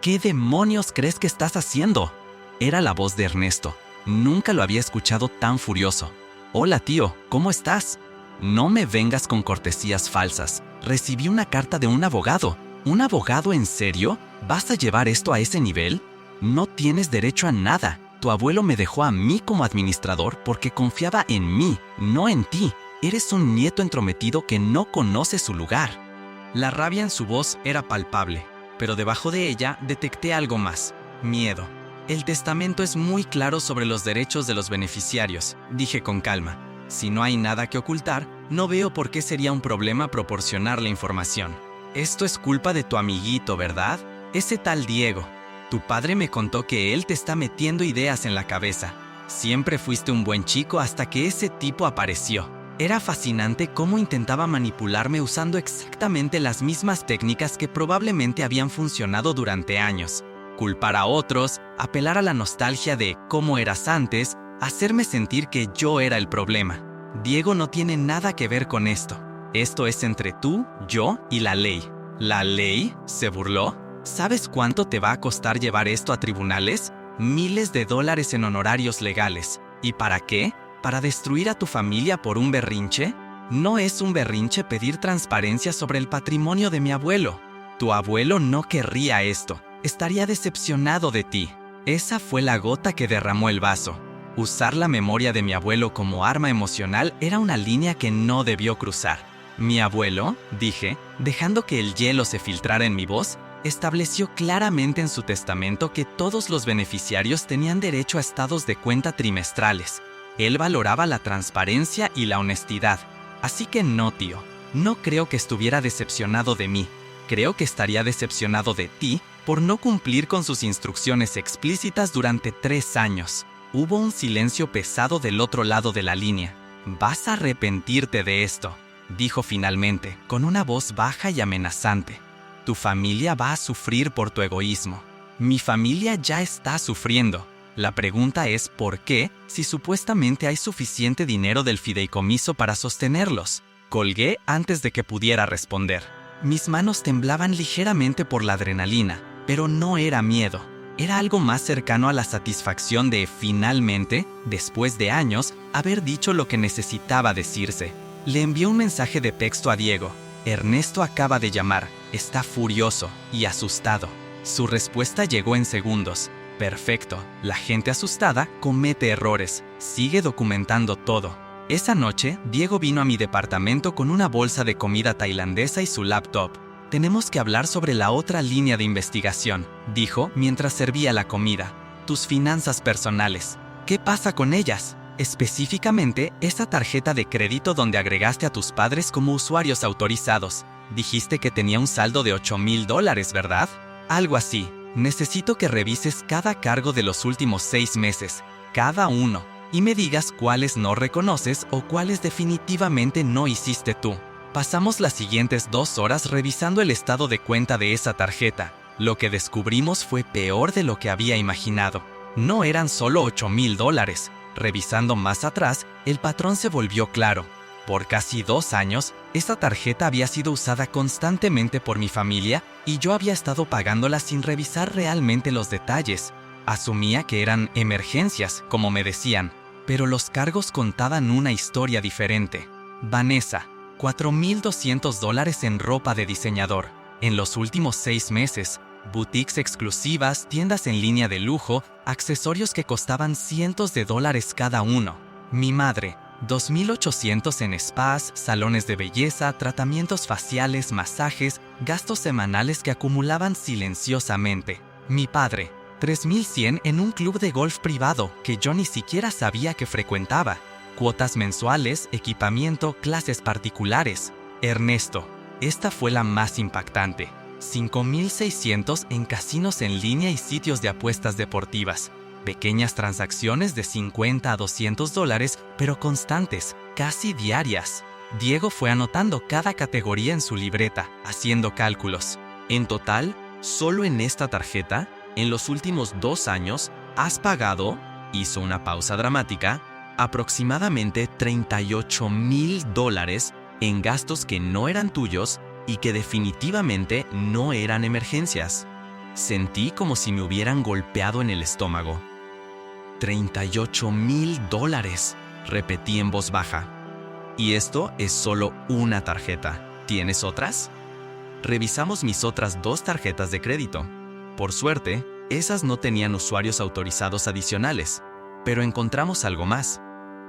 ¿Qué demonios crees que estás haciendo? Era la voz de Ernesto. Nunca lo había escuchado tan furioso. Hola tío, ¿cómo estás? No me vengas con cortesías falsas. Recibí una carta de un abogado. ¿Un abogado en serio? ¿Vas a llevar esto a ese nivel? No tienes derecho a nada. Tu abuelo me dejó a mí como administrador porque confiaba en mí, no en ti. Eres un nieto entrometido que no conoce su lugar. La rabia en su voz era palpable, pero debajo de ella detecté algo más: miedo. El testamento es muy claro sobre los derechos de los beneficiarios, dije con calma. Si no hay nada que ocultar, no veo por qué sería un problema proporcionar la información. Esto es culpa de tu amiguito, ¿verdad? Ese tal Diego. Tu padre me contó que él te está metiendo ideas en la cabeza. Siempre fuiste un buen chico hasta que ese tipo apareció. Era fascinante cómo intentaba manipularme usando exactamente las mismas técnicas que probablemente habían funcionado durante años. Culpar a otros, apelar a la nostalgia de cómo eras antes, hacerme sentir que yo era el problema. Diego no tiene nada que ver con esto. Esto es entre tú, yo y la ley. ¿La ley?, se burló. ¿Sabes cuánto te va a costar llevar esto a tribunales? Miles de dólares en honorarios legales. ¿Y para qué? ¿Para destruir a tu familia por un berrinche? No es un berrinche pedir transparencia sobre el patrimonio de mi abuelo. Tu abuelo no querría esto. Estaría decepcionado de ti. Esa fue la gota que derramó el vaso. Usar la memoria de mi abuelo como arma emocional era una línea que no debió cruzar. Mi abuelo, dije, dejando que el hielo se filtrara en mi voz, estableció claramente en su testamento que todos los beneficiarios tenían derecho a estados de cuenta trimestrales. Él valoraba la transparencia y la honestidad. Así que no, tío, no creo que estuviera decepcionado de mí. Creo que estaría decepcionado de ti por no cumplir con sus instrucciones explícitas durante 3 años. Hubo un silencio pesado del otro lado de la línea. «Vas a arrepentirte de esto», dijo finalmente, con una voz baja y amenazante. «Tu familia va a sufrir por tu egoísmo. Mi familia ya está sufriendo. La pregunta es ¿por qué, si supuestamente hay suficiente dinero del fideicomiso para sostenerlos?» Colgué antes de que pudiera responder. Mis manos temblaban ligeramente por la adrenalina, pero no era miedo. Era algo más cercano a la satisfacción de, finalmente, después de años, haber dicho lo que necesitaba decirse. Le envié un mensaje de texto a Diego. Ernesto acaba de llamar. Está furioso y asustado. Su respuesta llegó en segundos. Perfecto. La gente asustada comete errores. Sigue documentando todo. Esa noche, Diego vino a mi departamento con una bolsa de comida tailandesa y su laptop. «Tenemos que hablar sobre la otra línea de investigación», dijo mientras servía la comida. «Tus finanzas personales. ¿Qué pasa con ellas? Específicamente, esa tarjeta de crédito donde agregaste a tus padres como usuarios autorizados. Dijiste que tenía un saldo de $8,000, ¿verdad? Algo así. Necesito que revises cada cargo de los últimos 6 meses, cada uno, y me digas cuáles no reconoces o cuáles definitivamente no hiciste tú». Pasamos las siguientes 2 horas revisando el estado de cuenta de esa tarjeta. Lo que descubrimos fue peor de lo que había imaginado. No eran solo $8,000. Revisando más atrás, el patrón se volvió claro. Por casi 2 años, esa tarjeta había sido usada constantemente por mi familia y yo había estado pagándola sin revisar realmente los detalles. Asumía que eran emergencias, como me decían, pero los cargos contaban una historia diferente. Vanessa, $4,200 en ropa de diseñador. En los últimos 6 meses, boutiques exclusivas, tiendas en línea de lujo, accesorios que costaban cientos de dólares cada uno. Mi madre, $2,800 en spas, salones de belleza, tratamientos faciales, masajes, gastos semanales que acumulaban silenciosamente. Mi padre, $3,100 en un club de golf privado que yo ni siquiera sabía que frecuentaba. Cuotas mensuales, equipamiento, clases particulares. Ernesto, esta fue la más impactante. $5,600 en casinos en línea y sitios de apuestas deportivas. Pequeñas transacciones de $50 a $200, pero constantes, casi diarias. Diego fue anotando cada categoría en su libreta, haciendo cálculos. En total, solo en esta tarjeta, en los últimos 2 años, has pagado, hizo una pausa dramática, aproximadamente $38,000 en gastos que no eran tuyos y que definitivamente no eran emergencias. Sentí como si me hubieran golpeado en el estómago. $38,000, repetí en voz baja. Y esto es solo una tarjeta. ¿Tienes otras? Revisamos mis otras 2 tarjetas de crédito. Por suerte, esas no tenían usuarios autorizados adicionales. Pero encontramos algo más.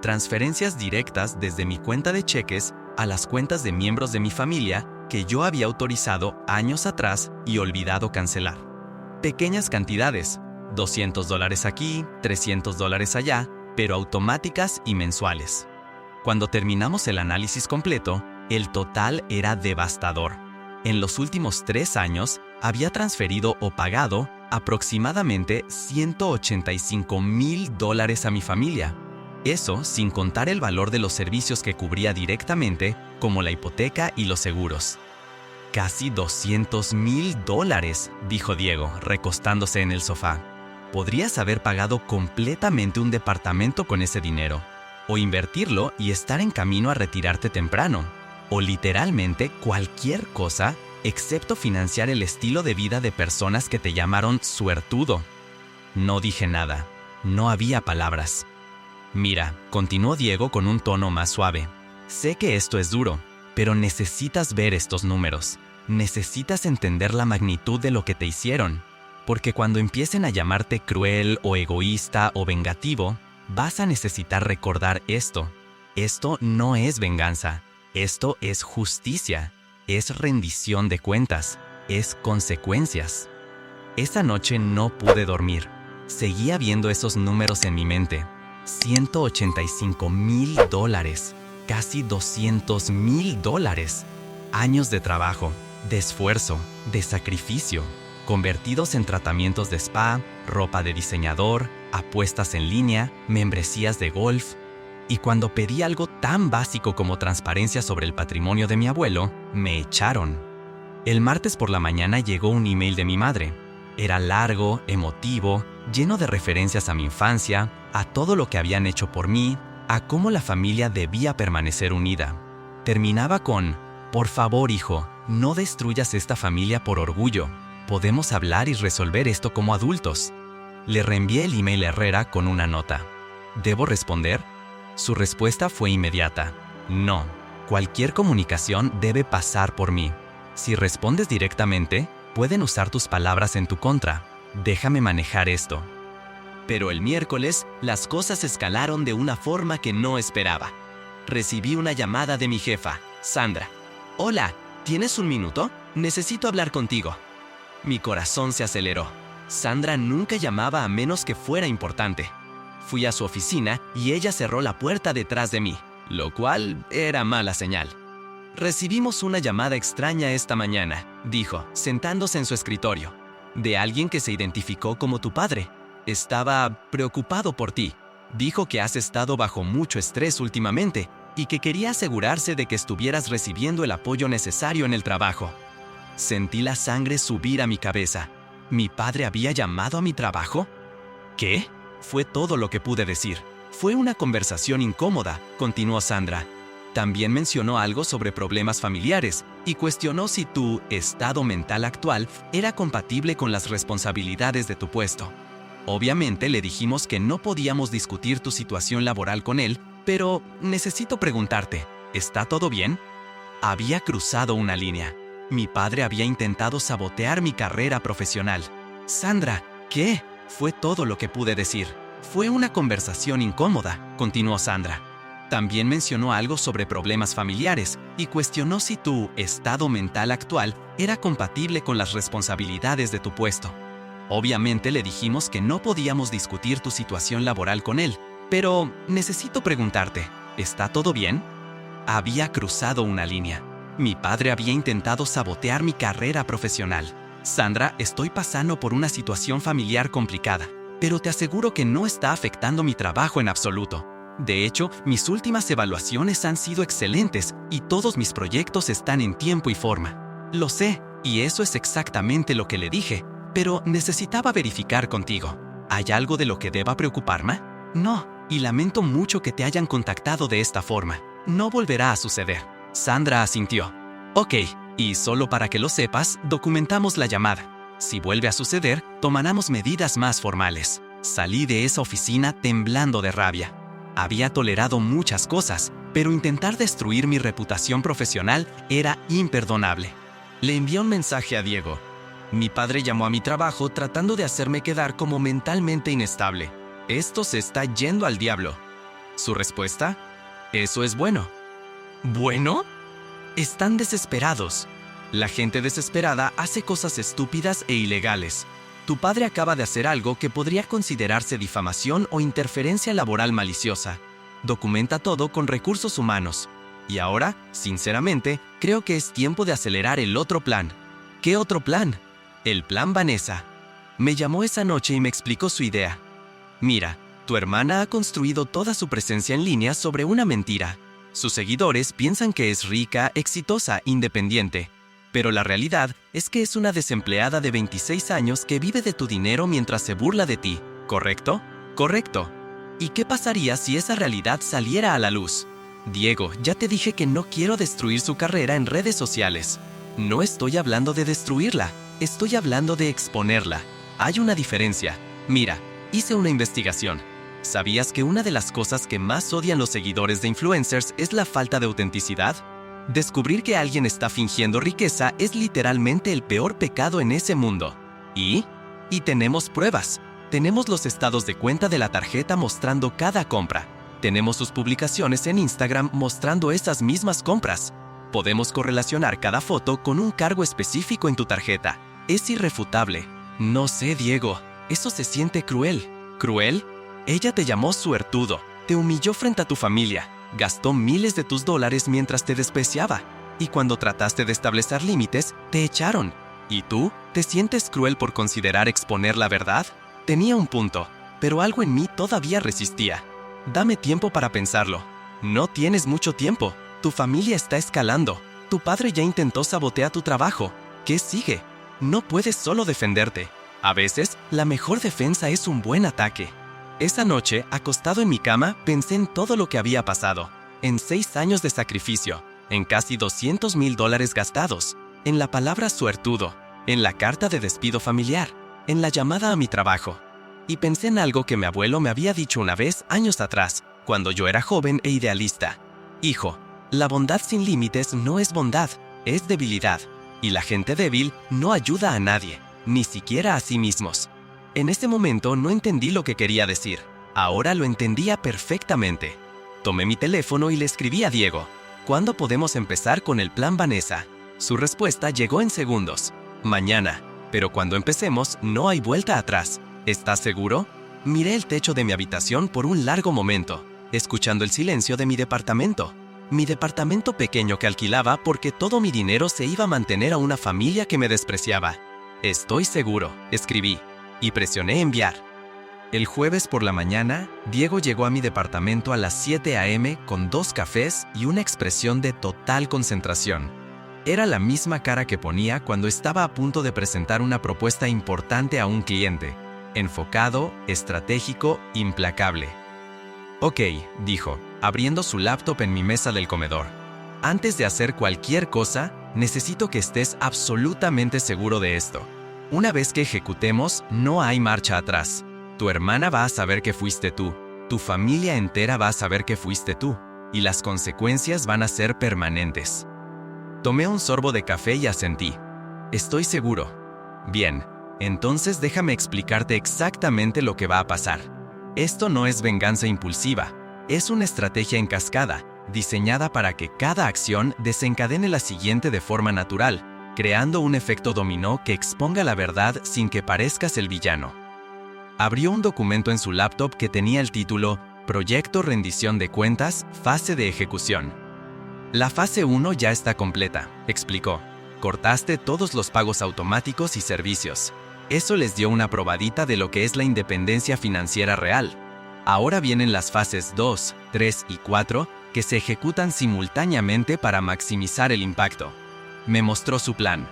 Transferencias directas desde mi cuenta de cheques a las cuentas de miembros de mi familia que yo había autorizado años atrás y olvidado cancelar. Pequeñas cantidades, $200 aquí, $300 allá, pero automáticas y mensuales. Cuando terminamos el análisis completo, el total era devastador. En los últimos 3 años, había transferido o pagado aproximadamente $185,000 a mi familia. Eso sin contar el valor de los servicios que cubría directamente, como la hipoteca y los seguros. Casi $200,000, dijo Diego, recostándose en el sofá. Podrías haber pagado completamente un departamento con ese dinero, o invertirlo y estar en camino a retirarte temprano, o literalmente cualquier cosa excepto financiar el estilo de vida de personas que te llamaron suertudo. No dije nada. No había palabras. Mira, continuó Diego con un tono más suave. Sé que esto es duro, pero necesitas ver estos números. Necesitas entender la magnitud de lo que te hicieron. Porque cuando empiecen a llamarte cruel o egoísta o vengativo, vas a necesitar recordar esto. Esto no es venganza. Esto es justicia. Es rendición de cuentas. Es consecuencias. Esa noche no pude dormir. Seguía viendo esos números en mi mente. $185,000. Casi $200,000. Años de trabajo, de esfuerzo, de sacrificio, convertidos en tratamientos de spa, ropa de diseñador, apuestas en línea, membresías de golf. Y cuando pedí algo tan básico como transparencia sobre el patrimonio de mi abuelo, me echaron. El martes por la mañana llegó un email de mi madre. Era largo, emotivo, lleno de referencias a mi infancia, a todo lo que habían hecho por mí, a cómo la familia debía permanecer unida. Terminaba con: por favor, hijo, no destruyas esta familia por orgullo. Podemos hablar y resolver esto como adultos. Le reenvié el email a Herrera con una nota. ¿Debo responder? Su respuesta fue inmediata. No. Cualquier comunicación debe pasar por mí. Si respondes directamente, pueden usar tus palabras en tu contra. Déjame manejar esto. Pero el miércoles, las cosas escalaron de una forma que no esperaba. Recibí una llamada de mi jefa, Sandra. Hola, ¿tienes un minuto? Necesito hablar contigo. Mi corazón se aceleró. Sandra nunca llamaba a menos que fuera importante. Fui a su oficina y ella cerró la puerta detrás de mí, lo cual era mala señal. Recibimos una llamada extraña esta mañana, dijo, sentándose en su escritorio, de alguien que se identificó como tu padre. Estaba preocupado por ti. Dijo que has estado bajo mucho estrés últimamente y que quería asegurarse de que estuvieras recibiendo el apoyo necesario en el trabajo. Sentí la sangre subir a mi cabeza. ¿Mi padre había llamado a mi trabajo? ¿Qué? Fue todo lo que pude decir. Fue una conversación incómoda, continuó Sandra. También mencionó algo sobre problemas familiares y cuestionó si tu estado mental actual era compatible con las responsabilidades de tu puesto. Obviamente le dijimos que no podíamos discutir tu situación laboral con él, pero necesito preguntarte, ¿está todo bien? Había cruzado una línea. Mi padre había intentado sabotear mi carrera profesional. Sandra, ¿qué? Fue todo lo que pude decir. Fue una conversación incómoda, continuó Sandra. También mencionó algo sobre problemas familiares y cuestionó si tu estado mental actual era compatible con las responsabilidades de tu puesto. Obviamente le dijimos que no podíamos discutir tu situación laboral con él, pero necesito preguntarte, ¿está todo bien? Había cruzado una línea. Mi padre había intentado sabotear mi carrera profesional. Sandra, estoy pasando por una situación familiar complicada, pero te aseguro que no está afectando mi trabajo en absoluto. De hecho, mis últimas evaluaciones han sido excelentes y todos mis proyectos están en tiempo y forma. Lo sé, y eso es exactamente lo que le dije, pero necesitaba verificar contigo. ¿Hay algo de lo que deba preocuparme? No, y lamento mucho que te hayan contactado de esta forma. No volverá a suceder. Sandra asintió. Ok, y solo para que lo sepas, documentamos la llamada. Si vuelve a suceder, tomaremos medidas más formales. Salí de esa oficina temblando de rabia. Había tolerado muchas cosas, pero intentar destruir mi reputación profesional era imperdonable. Le envié un mensaje a Diego. Mi padre llamó a mi trabajo tratando de hacerme quedar como mentalmente inestable. Esto se está yendo al diablo. Su respuesta: eso es bueno. ¿Bueno? Están desesperados. La gente desesperada hace cosas estúpidas e ilegales. Tu padre acaba de hacer algo que podría considerarse difamación o interferencia laboral maliciosa. Documenta todo con recursos humanos. Y ahora, sinceramente, creo que es tiempo de acelerar el otro plan. ¿Qué otro plan? El plan Vanessa. Me llamó esa noche y me explicó su idea. Mira, Tu hermana ha construido toda su presencia en línea sobre una mentira. Sus seguidores piensan que es rica, exitosa, independiente. Pero la realidad es que es una desempleada de 26 años que vive de tu dinero mientras se burla de ti, ¿correcto? Correcto. ¿Y qué pasaría si esa realidad saliera a la luz? Diego, ya te dije que no quiero destruir su carrera en redes sociales. No estoy hablando de destruirla, estoy hablando de exponerla. Hay una diferencia. Mira, hice una investigación. ¿Sabías que una de las cosas que más odian los seguidores de influencers es la falta de autenticidad? Descubrir que alguien está fingiendo riqueza es literalmente el peor pecado en ese mundo. Y tenemos pruebas. Tenemos los estados de cuenta de la tarjeta mostrando cada compra. Tenemos sus publicaciones en Instagram mostrando esas mismas compras. Podemos correlacionar cada foto con un cargo específico en tu tarjeta. Es irrefutable. No sé, Diego. Eso se siente cruel. ¿Cruel? Ella te llamó suertudo. Te humilló frente a tu familia. Gastó miles de tus dólares mientras te despreciaba. Y cuando trataste de establecer límites, te echaron. ¿Y tú? ¿Te sientes cruel por considerar exponer la verdad? Tenía un punto, pero algo en mí todavía resistía. Dame tiempo para pensarlo. No tienes mucho tiempo. Tu familia está escalando. Tu padre ya intentó sabotear tu trabajo. ¿Qué sigue? No puedes solo defenderte. A veces, la mejor defensa es un buen ataque. Esa noche, acostado en mi cama, pensé en todo lo que había pasado. En 6 años de sacrificio, en casi $200,000 gastados, en la palabra suertudo, en la carta de despido familiar, en la llamada a mi trabajo. Y pensé en algo que mi abuelo me había dicho una vez años atrás, cuando yo era joven e idealista. Hijo, la bondad sin límites no es bondad, es debilidad. Y la gente débil no ayuda a nadie, ni siquiera a sí mismos. En ese momento no entendí lo que quería decir. Ahora lo entendía perfectamente. Tomé mi teléfono y le escribí a Diego. ¿Cuándo podemos empezar con el plan Vanessa? Su respuesta llegó en segundos. Mañana. Pero cuando empecemos, no hay vuelta atrás. ¿Estás seguro? Miré el techo de mi habitación por un largo momento, escuchando el silencio de mi departamento. Mi departamento pequeño que alquilaba porque todo mi dinero se iba a mantener a una familia que me despreciaba. Estoy seguro, escribí, y presioné enviar. El jueves por la mañana, Diego llegó a mi departamento a las 7 a.m. con 2 cafés y una expresión de total concentración. Era la misma cara que ponía cuando estaba a punto de presentar una propuesta importante a un cliente. Enfocado, estratégico, implacable. Ok, dijo, abriendo su laptop en mi mesa del comedor. Antes de hacer cualquier cosa, necesito que estés absolutamente seguro de esto. Una vez que ejecutemos, no hay marcha atrás. Tu hermana va a saber que fuiste tú. Tu familia entera va a saber que fuiste tú. Y las consecuencias van a ser permanentes. Tomé un sorbo de café y asentí. Estoy seguro. Bien. Entonces déjame explicarte exactamente lo que va a pasar. Esto no es venganza impulsiva, es una estrategia en cascada, diseñada para que cada acción desencadene la siguiente de forma natural, creando un efecto dominó que exponga la verdad sin que parezcas el villano. Abrió un documento en su laptop que tenía el título Proyecto Rendición de Cuentas, Fase de Ejecución. La fase 1 ya está completa, explicó. Cortaste todos los pagos automáticos y servicios. Eso les dio una probadita de lo que es la independencia financiera real. Ahora vienen las fases 2, 3 y 4 que se ejecutan simultáneamente para maximizar el impacto. Me mostró su plan.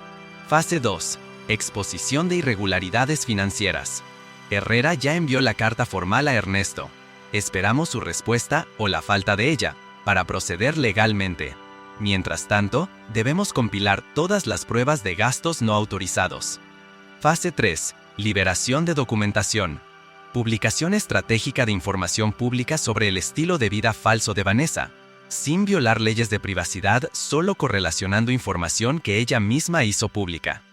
Fase 2. Exposición de irregularidades financieras. Herrera ya envió la carta formal a Ernesto. Esperamos su respuesta o la falta de ella para proceder legalmente. Mientras tanto, debemos compilar todas las pruebas de gastos no autorizados. Fase 3. Liberación de documentación. Publicación estratégica de información pública sobre el estilo de vida falso de Vanessa, sin violar leyes de privacidad, solo correlacionando información que ella misma hizo pública.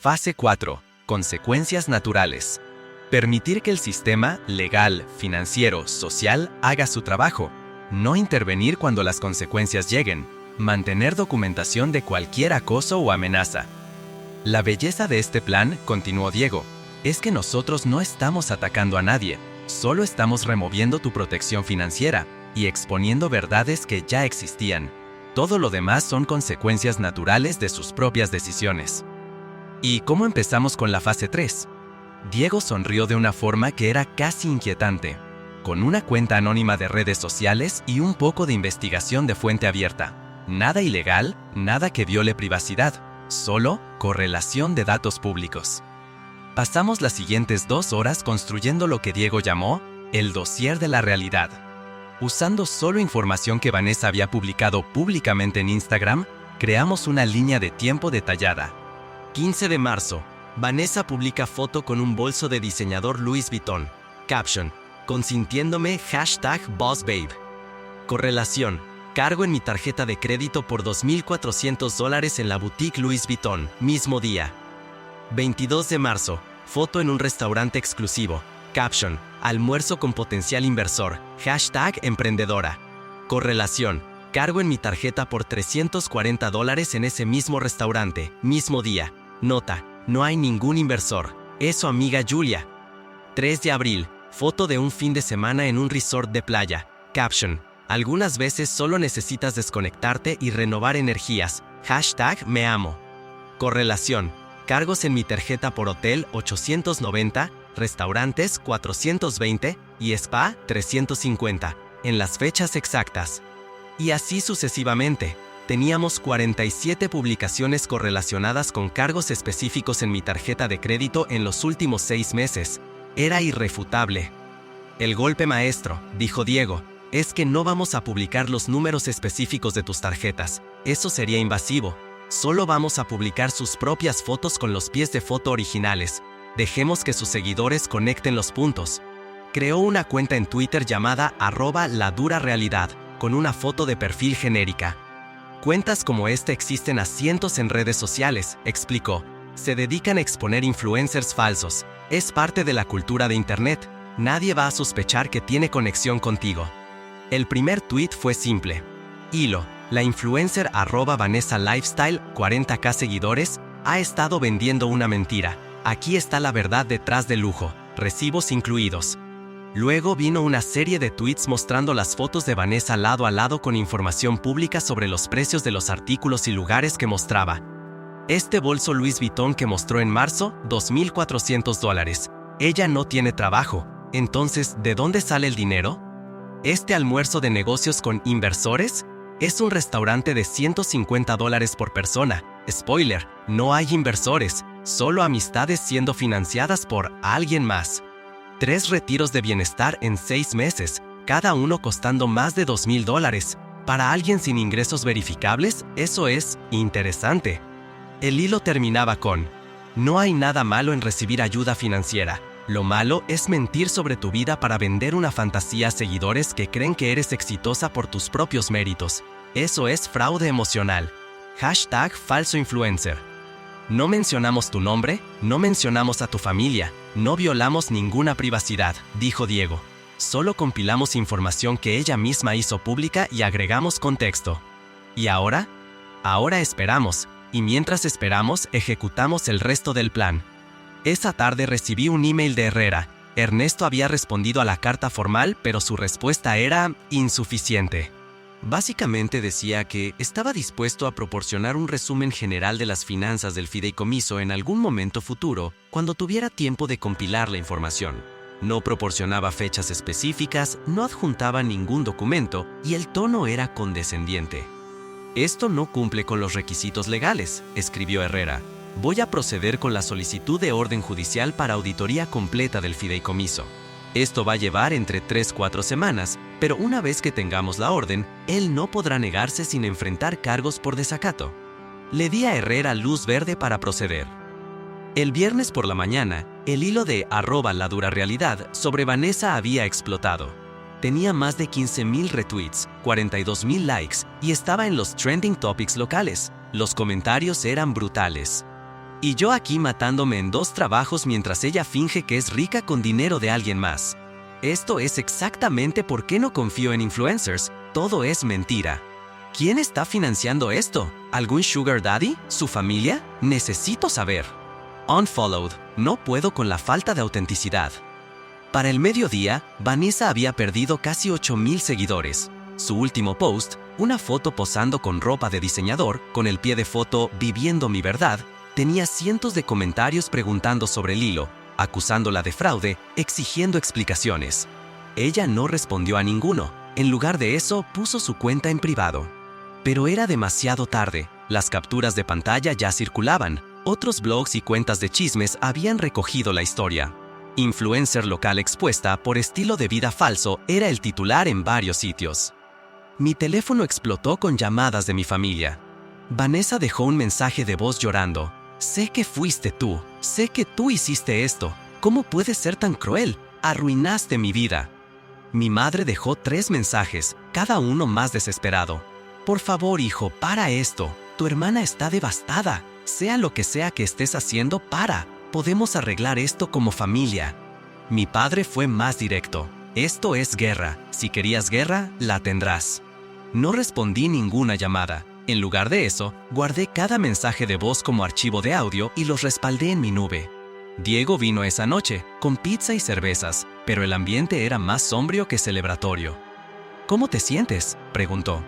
Fase 4. Consecuencias naturales. Permitir que el sistema legal, financiero, social haga su trabajo. No intervenir cuando las consecuencias lleguen. Mantener documentación de cualquier acoso o amenaza. La belleza de este plan, continuó Diego, es que nosotros no estamos atacando a nadie, solo estamos removiendo tu protección financiera y exponiendo verdades que ya existían. Todo lo demás son consecuencias naturales de sus propias decisiones. ¿Y cómo empezamos con la fase 3? Diego sonrió de una forma que era casi inquietante. con una cuenta anónima de redes sociales y un poco de investigación de fuente abierta. Nada ilegal, nada que viole privacidad, solo correlación de datos públicos. Pasamos las siguientes 2 horas construyendo lo que Diego llamó el dossier de la realidad. Usando solo información que Vanessa había publicado públicamente en Instagram, creamos una línea de tiempo detallada. 15 de marzo, Vanessa publica foto con un bolso de diseñador Louis Vuitton. Caption: consintiéndome #BossBabe. Correlación: cargo en mi tarjeta de crédito por $2,400 en la boutique Louis Vuitton, mismo día. 22 de marzo, foto en un restaurante exclusivo. Caption: almuerzo con potencial inversor. #emprendedora. Correlación: cargo en mi tarjeta por $340 en ese mismo restaurante, mismo día. Nota: no hay ningún inversor. Es su amiga Julia. 3 de abril, foto de un fin de semana en un resort de playa. Caption: algunas veces solo necesitas desconectarte y renovar energías. #me amo. Correlación: cargos en mi tarjeta por hotel 890, restaurantes 420 y spa 350, en las fechas exactas. Y así sucesivamente. Teníamos 47 publicaciones correlacionadas con cargos específicos en mi tarjeta de crédito en los últimos 6 meses. Era irrefutable. El golpe maestro, dijo Diego, es que no vamos a publicar los números específicos de tus tarjetas. Eso sería invasivo. Solo vamos a publicar sus propias fotos con los pies de foto originales. Dejemos que sus seguidores conecten los puntos. Creó una cuenta en Twitter llamada @ladurarealidad, con una foto de perfil genérica. Cuentas como esta existen a cientos en redes sociales, explicó. Se dedican a exponer influencers falsos. Es parte de la cultura de Internet. Nadie va a sospechar que tiene conexión contigo. El primer tweet fue simple. Hilo: la influencer @Vanessa Lifestyle, 40,000 seguidores, ha estado vendiendo una mentira. Aquí está la verdad detrás del lujo, recibos incluidos. Luego vino una serie de tweets mostrando las fotos de Vanessa lado a lado con información pública sobre los precios de los artículos y lugares que mostraba. Este bolso Louis Vuitton que mostró en marzo, $2,400. Ella no tiene trabajo. Entonces, ¿de dónde sale el dinero? Este almuerzo de negocios con inversores es un restaurante de $150 por persona. Spoiler, no hay inversores, solo amistades siendo financiadas por alguien más. 3 retiros de bienestar en 6 meses, cada uno costando más de $2,000. Para alguien sin ingresos verificables, eso es interesante. El hilo terminaba con: no hay nada malo en recibir ayuda financiera. Lo malo es mentir sobre tu vida para vender una fantasía a seguidores que creen que eres exitosa por tus propios méritos. Eso es fraude emocional. #falso influencer. No mencionamos tu nombre, no mencionamos a tu familia, no violamos ninguna privacidad, dijo Diego. Solo compilamos información que ella misma hizo pública y agregamos contexto. ¿Y ahora? Ahora esperamos, y mientras esperamos, ejecutamos el resto del plan. Esa tarde recibí un email de Herrera. Ernesto había respondido a la carta formal, pero su respuesta era insuficiente. Básicamente decía que estaba dispuesto a proporcionar un resumen general de las finanzas del fideicomiso en algún momento futuro, cuando tuviera tiempo de compilar la información. No proporcionaba fechas específicas, no adjuntaba ningún documento y el tono era condescendiente. Esto no cumple con los requisitos legales, escribió Herrera. Voy a proceder con la solicitud de orden judicial para auditoría completa del fideicomiso. Esto va a llevar entre 3-4 semanas, pero una vez que tengamos la orden, él no podrá negarse sin enfrentar cargos por desacato. Le di a Herrera luz verde para proceder. El viernes por la mañana, el hilo de @ladurarealidad sobre Vanessa había explotado. Tenía más de 15,000 retweets, 42,000 likes y estaba en los trending topics locales. Los comentarios eran brutales. Y yo aquí matándome en 2 trabajos mientras ella finge que es rica con dinero de alguien más. Esto es exactamente por qué no confío en influencers. Todo es mentira. ¿Quién está financiando esto? ¿Algún sugar daddy? ¿Su familia? Necesito saber. Unfollowed. No puedo con la falta de autenticidad. Para el mediodía, Vanessa había perdido casi 8,000 seguidores. Su último post, una foto posando con ropa de diseñador, con el pie de foto "Viviendo mi verdad", tenía cientos de comentarios preguntando sobre el hilo, acusándola de fraude, exigiendo explicaciones. Ella no respondió a ninguno. En lugar de eso, puso su cuenta en privado. Pero era demasiado tarde. Las capturas de pantalla ya circulaban. Otros blogs y cuentas de chismes habían recogido la historia. Influencer local expuesta por estilo de vida falso era el titular en varios sitios. Mi teléfono explotó con llamadas de mi familia. Vanessa dejó un mensaje de voz llorando. Sé que fuiste tú. Sé que tú hiciste esto. ¿Cómo puedes ser tan cruel? Arruinaste mi vida. Mi madre dejó 3 mensajes, cada uno más desesperado. Por favor, hijo, para esto. Tu hermana está devastada. Sea lo que sea que estés haciendo, para. Podemos arreglar esto como familia. Mi padre fue más directo. Esto es guerra. Si querías guerra, la tendrás. No respondí ninguna llamada. En lugar de eso, guardé cada mensaje de voz como archivo de audio y los respaldé en mi nube. Diego vino esa noche, con pizza y cervezas, pero el ambiente era más sombrío que celebratorio. ¿Cómo te sientes?, preguntó.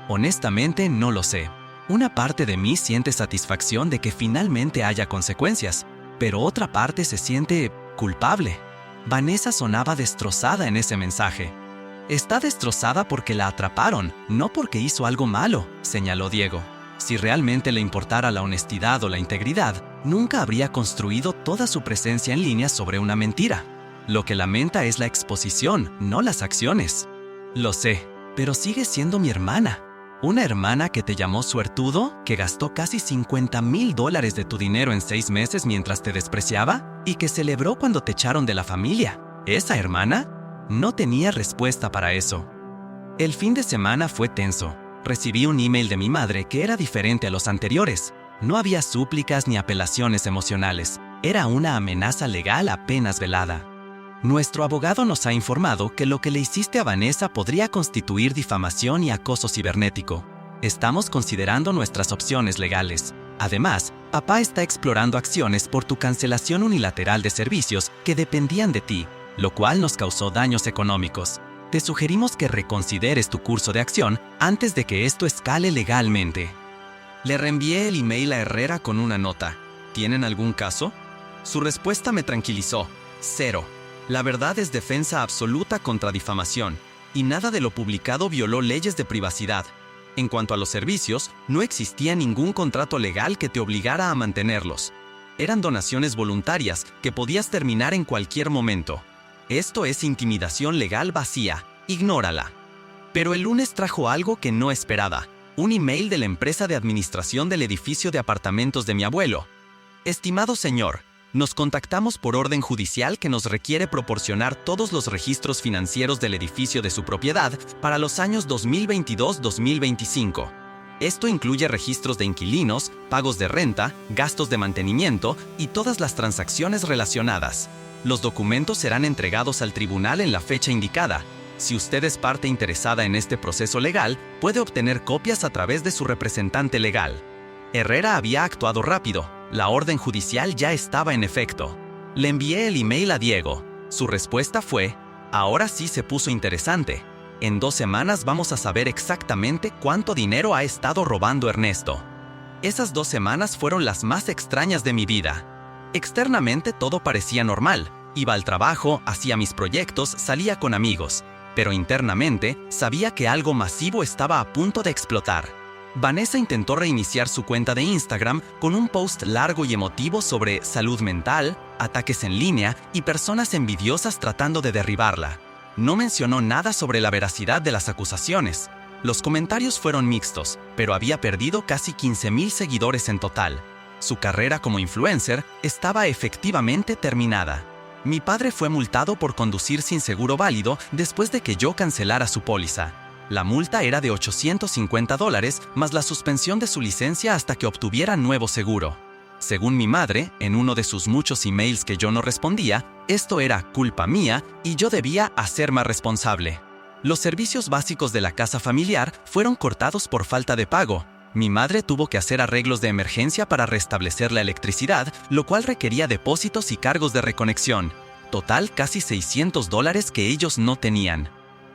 Honestamente, no lo sé. Una parte de mí siente satisfacción de que finalmente haya consecuencias, pero otra parte se siente culpable. Vanessa sonaba destrozada en ese mensaje. Está destrozada porque la atraparon, no porque hizo algo malo, señaló Diego. Si realmente le importara la honestidad o la integridad, nunca habría construido toda su presencia en línea sobre una mentira. Lo que lamenta es la exposición, no las acciones. Lo sé, pero sigue siendo mi hermana. ¿Una hermana que te llamó suertudo, que gastó casi $50,000 de tu dinero en 6 meses mientras te despreciaba y que celebró cuando te echaron de la familia? ¿Esa hermana? No tenía respuesta para eso. El fin de semana fue tenso. Recibí un email de mi madre que era diferente a los anteriores. No había súplicas ni apelaciones emocionales. Era una amenaza legal apenas velada. Nuestro abogado nos ha informado que lo que le hiciste a Vanessa podría constituir difamación y acoso cibernético. Estamos considerando nuestras opciones legales. Además, papá está explorando acciones por tu cancelación unilateral de servicios que dependían de ti, lo cual nos causó daños económicos. Te sugerimos que reconsideres tu curso de acción antes de que esto escale legalmente. Le reenvié el email a Herrera con una nota. ¿Tienen algún caso? Su respuesta me tranquilizó. 0. La verdad es defensa absoluta contra difamación, y nada de lo publicado violó leyes de privacidad. En cuanto a los servicios, no existía ningún contrato legal que te obligara a mantenerlos. Eran donaciones voluntarias que podías terminar en cualquier momento. Esto es intimidación legal vacía, ignórala. Pero el lunes trajo algo que no esperaba, un email de la empresa de administración del edificio de apartamentos de mi abuelo. Estimado señor, nos contactamos por orden judicial que nos requiere proporcionar todos los registros financieros del edificio de su propiedad para los años 2022-2025. Esto incluye registros de inquilinos, pagos de renta, gastos de mantenimiento y todas las transacciones relacionadas. Los documentos serán entregados al tribunal en la fecha indicada. Si usted es parte interesada en este proceso legal, puede obtener copias a través de su representante legal. Herrera había actuado rápido. La orden judicial ya estaba en efecto. Le envié el email a Diego. Su respuesta fue: ahora sí se puso interesante. En 2 semanas vamos a saber exactamente cuánto dinero ha estado robando Ernesto. Esas 2 semanas fueron las más extrañas de mi vida. Externamente todo parecía normal. Iba al trabajo, hacía mis proyectos, salía con amigos. Pero internamente sabía que algo masivo estaba a punto de explotar. Vanessa intentó reiniciar su cuenta de Instagram con un post largo y emotivo sobre salud mental, ataques en línea y personas envidiosas tratando de derribarla. No mencionó nada sobre la veracidad de las acusaciones. Los comentarios fueron mixtos, pero había perdido casi 15,000 seguidores en total. Su carrera como influencer estaba efectivamente terminada. Mi padre fue multado por conducir sin seguro válido después de que yo cancelara su póliza. La multa era de $850 más la suspensión de su licencia hasta que obtuviera nuevo seguro. Según mi madre, en uno de sus muchos emails que yo no respondía, esto era culpa mía y yo debía hacerme responsable. Los servicios básicos de la casa familiar fueron cortados por falta de pago. Mi madre tuvo que hacer arreglos de emergencia para restablecer la electricidad, lo cual requería depósitos y cargos de reconexión. Total, casi $600 que ellos no tenían.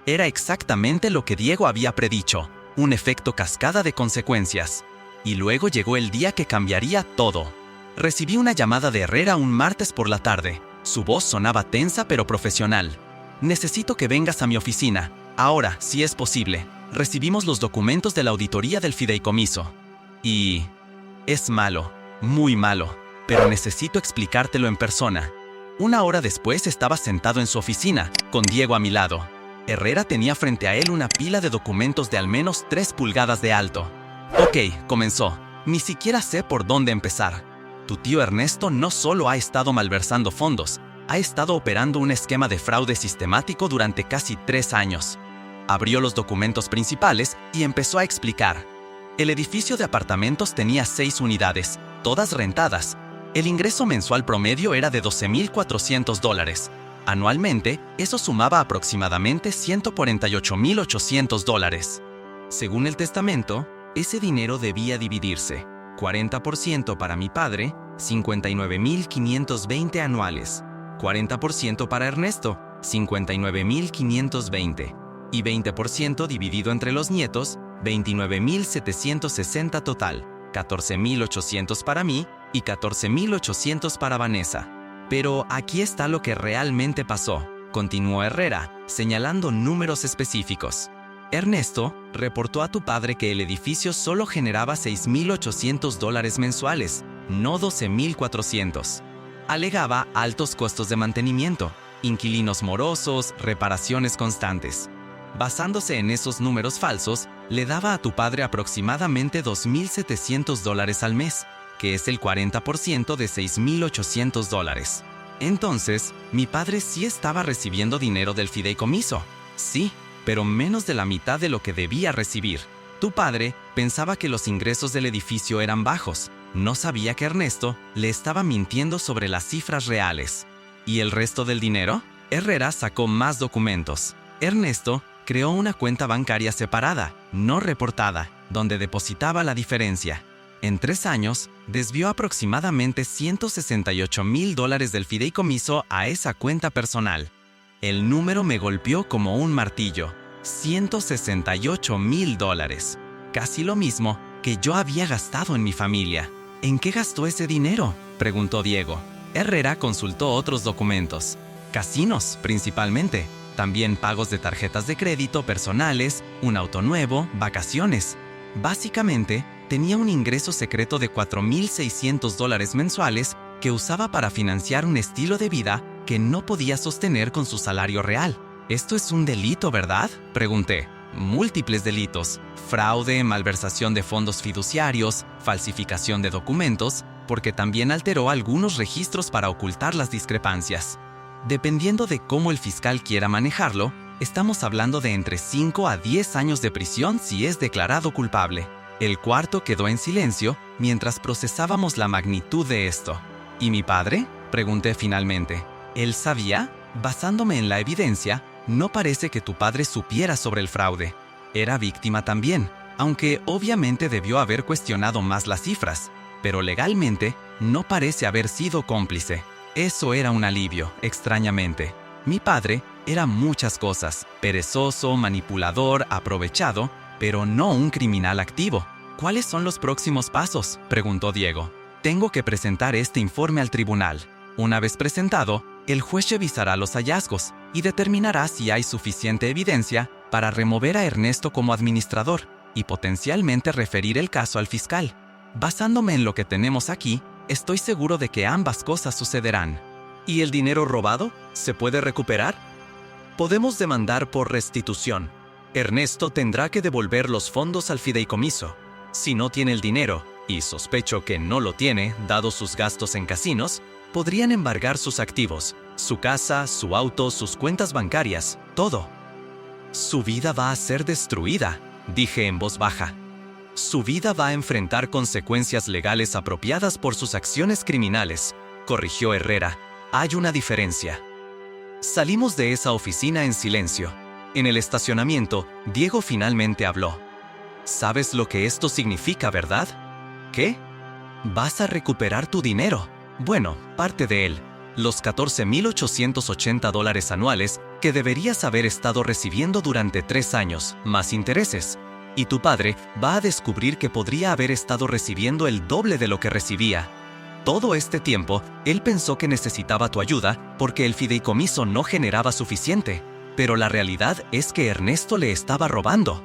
Era exactamente lo que Diego había predicho, un efecto cascada de consecuencias. Y luego llegó el día que cambiaría todo. Recibí una llamada de Herrera un martes por la tarde. Su voz sonaba tensa pero profesional. necesito que vengas a mi oficina. Ahora, si es posible. Recibimos los documentos de la auditoría del fideicomiso. Y... es malo, muy malo, pero necesito explicártelo en persona. Una hora después estaba sentado en su oficina, con Diego a mi lado. Herrera tenía frente a él una pila de documentos de al menos 3 pulgadas de alto. Ok, comenzó. Ni siquiera sé por dónde empezar. Tu tío Ernesto no solo ha estado malversando fondos, ha estado operando un esquema de fraude sistemático durante casi 3 años. Abrió los documentos principales y empezó a explicar. El edificio de apartamentos tenía 6 unidades, todas rentadas. El ingreso mensual promedio era de $12,400. Anualmente, eso sumaba aproximadamente $148,800. Según el testamento, ese dinero debía dividirse. 40% para mi padre, 59,520 anuales. 40% para Ernesto, 59,520. Y 20% dividido entre los nietos, 29,760 total. 14,800 para mí y 14,800 para Vanessa. Pero aquí está lo que realmente pasó, continuó Herrera, señalando números específicos. Ernesto reportó a tu padre que el edificio solo generaba $6,800 mensuales, no $12,400. Alegaba altos costos de mantenimiento, inquilinos morosos, reparaciones constantes. Basándose en esos números falsos, le daba a tu padre aproximadamente $2,700 al mes, que es el 40% de $6,800. Entonces, mi padre sí estaba recibiendo dinero del fideicomiso. Sí, pero menos de la mitad de lo que debía recibir. Tu padre pensaba que los ingresos del edificio eran bajos. No sabía que Ernesto le estaba mintiendo sobre las cifras reales. ¿Y el resto del dinero? Herrera sacó más documentos. Ernesto creó una cuenta bancaria separada, no reportada, donde depositaba la diferencia. En 3 años, desvió aproximadamente $168,000 del fideicomiso a esa cuenta personal. El número me golpeó como un martillo. $168,000. Casi lo mismo que yo había gastado en mi familia. ¿En qué gastó ese dinero?, preguntó Diego. Herrera consultó otros documentos. Casinos, principalmente. También pagos de tarjetas de crédito personales, un auto nuevo, vacaciones. Básicamente, tenía un ingreso secreto de $4,600 mensuales que usaba para financiar un estilo de vida que no podía sostener con su salario real. ¿Esto es un delito, verdad?, pregunté. Múltiples delitos: fraude, malversación de fondos fiduciarios, falsificación de documentos, porque también alteró algunos registros para ocultar las discrepancias. Dependiendo de cómo el fiscal quiera manejarlo, estamos hablando de entre 5 a 10 años de prisión si es declarado culpable. El cuarto quedó en silencio mientras procesábamos la magnitud de esto. ¿Y mi padre?, pregunté finalmente. ¿Él sabía? Basándome en la evidencia, no parece que tu padre supiera sobre el fraude. Era víctima también, aunque obviamente debió haber cuestionado más las cifras, pero legalmente no parece haber sido cómplice. Eso era un alivio, extrañamente. Mi padre era muchas cosas: perezoso, manipulador, aprovechado, pero no un criminal activo. ¿Cuáles son los próximos pasos?, preguntó Diego. Tengo que presentar este informe al tribunal. Una vez presentado, el juez revisará los hallazgos y determinará si hay suficiente evidencia para remover a Ernesto como administrador y potencialmente referir el caso al fiscal. Basándome en lo que tenemos aquí, estoy seguro de que ambas cosas sucederán. ¿Y el dinero robado? ¿Se puede recuperar? Podemos demandar por restitución. Ernesto tendrá que devolver los fondos al fideicomiso. Si no tiene el dinero, y sospecho que no lo tiene, dado sus gastos en casinos, podrían embargar sus activos, su casa, su auto, sus cuentas bancarias, todo. Su vida va a ser destruida, dije en voz baja. Su vida va a enfrentar consecuencias legales apropiadas por sus acciones criminales, corrigió Herrera. Hay una diferencia. Salimos de esa oficina en silencio. En el estacionamiento, Diego finalmente habló. ¿Sabes lo que esto significa, verdad? ¿Qué? Vas a recuperar tu dinero. Bueno, parte de él. Los $14,880 anuales que deberías haber estado recibiendo durante 3 años, más intereses. Y tu padre va a descubrir que podría haber estado recibiendo el doble de lo que recibía. Todo este tiempo, él pensó que necesitaba tu ayuda porque el fideicomiso no generaba suficiente. Pero la realidad es que Ernesto le estaba robando.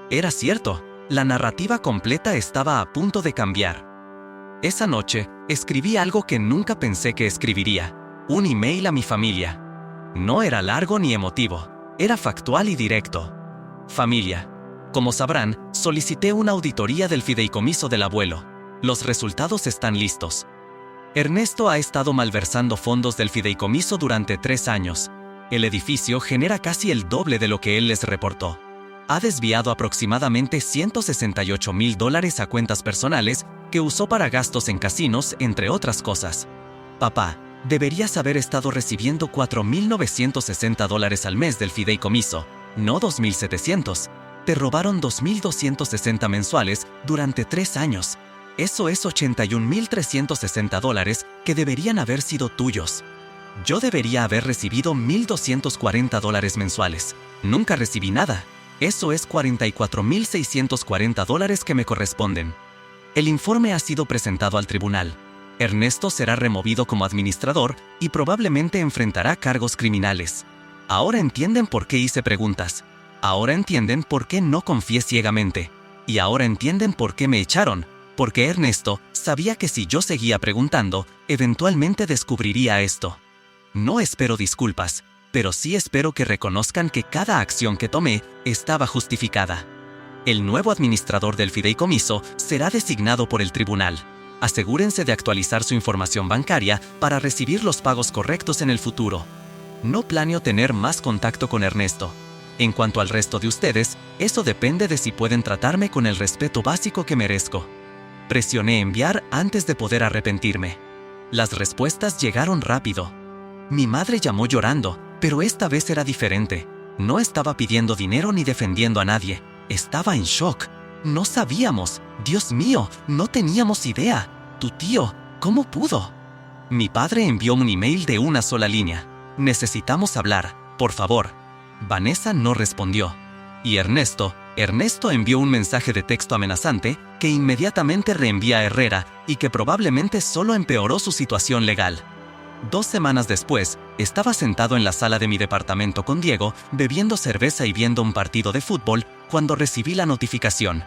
Era cierto, la narrativa completa estaba a punto de cambiar. Esa noche, escribí algo que nunca pensé que escribiría: un email a mi familia. No era largo ni emotivo, era factual y directo. Familia. Como sabrán, solicité una auditoría del fideicomiso del abuelo. Los resultados están listos. Ernesto ha estado malversando fondos del fideicomiso durante 3 años. El edificio genera casi el doble de lo que él les reportó. Ha desviado aproximadamente $168,000 a cuentas personales que usó para gastos en casinos, entre otras cosas. Papá, deberías haber estado recibiendo $4,960 al mes del fideicomiso, no $2,700. Te robaron $2,260 mensuales durante 3 años. Eso es $81,360 que deberían haber sido tuyos. Yo debería haber recibido $1,240 mensuales. Nunca recibí nada. Eso es $44,640 que me corresponden. El informe ha sido presentado al tribunal. Ernesto será removido como administrador y probablemente enfrentará cargos criminales. Ahora entienden por qué hice preguntas. Ahora entienden por qué no confié ciegamente. Y ahora entienden por qué me echaron. Porque Ernesto sabía que si yo seguía preguntando, eventualmente descubriría esto. No espero disculpas, pero sí espero que reconozcan que cada acción que tomé estaba justificada. El nuevo administrador del fideicomiso será designado por el tribunal. Asegúrense de actualizar su información bancaria para recibir los pagos correctos en el futuro. No planeo tener más contacto con Ernesto. En cuanto al resto de ustedes, eso depende de si pueden tratarme con el respeto básico que merezco. Presioné enviar antes de poder arrepentirme. Las respuestas llegaron rápido. Mi madre llamó llorando, pero esta vez era diferente. No estaba pidiendo dinero ni defendiendo a nadie. Estaba en shock. No sabíamos. Dios mío, no teníamos idea. Tu tío, ¿cómo pudo? Mi padre envió un email de una sola línea. Necesitamos hablar, por favor. Vanessa no respondió. Y Ernesto envió un mensaje de texto amenazante que inmediatamente reenvía a Herrera y que probablemente solo empeoró su situación legal. 2 semanas después, estaba sentado en la sala de mi departamento con Diego, bebiendo cerveza y viendo un partido de fútbol, cuando recibí la notificación.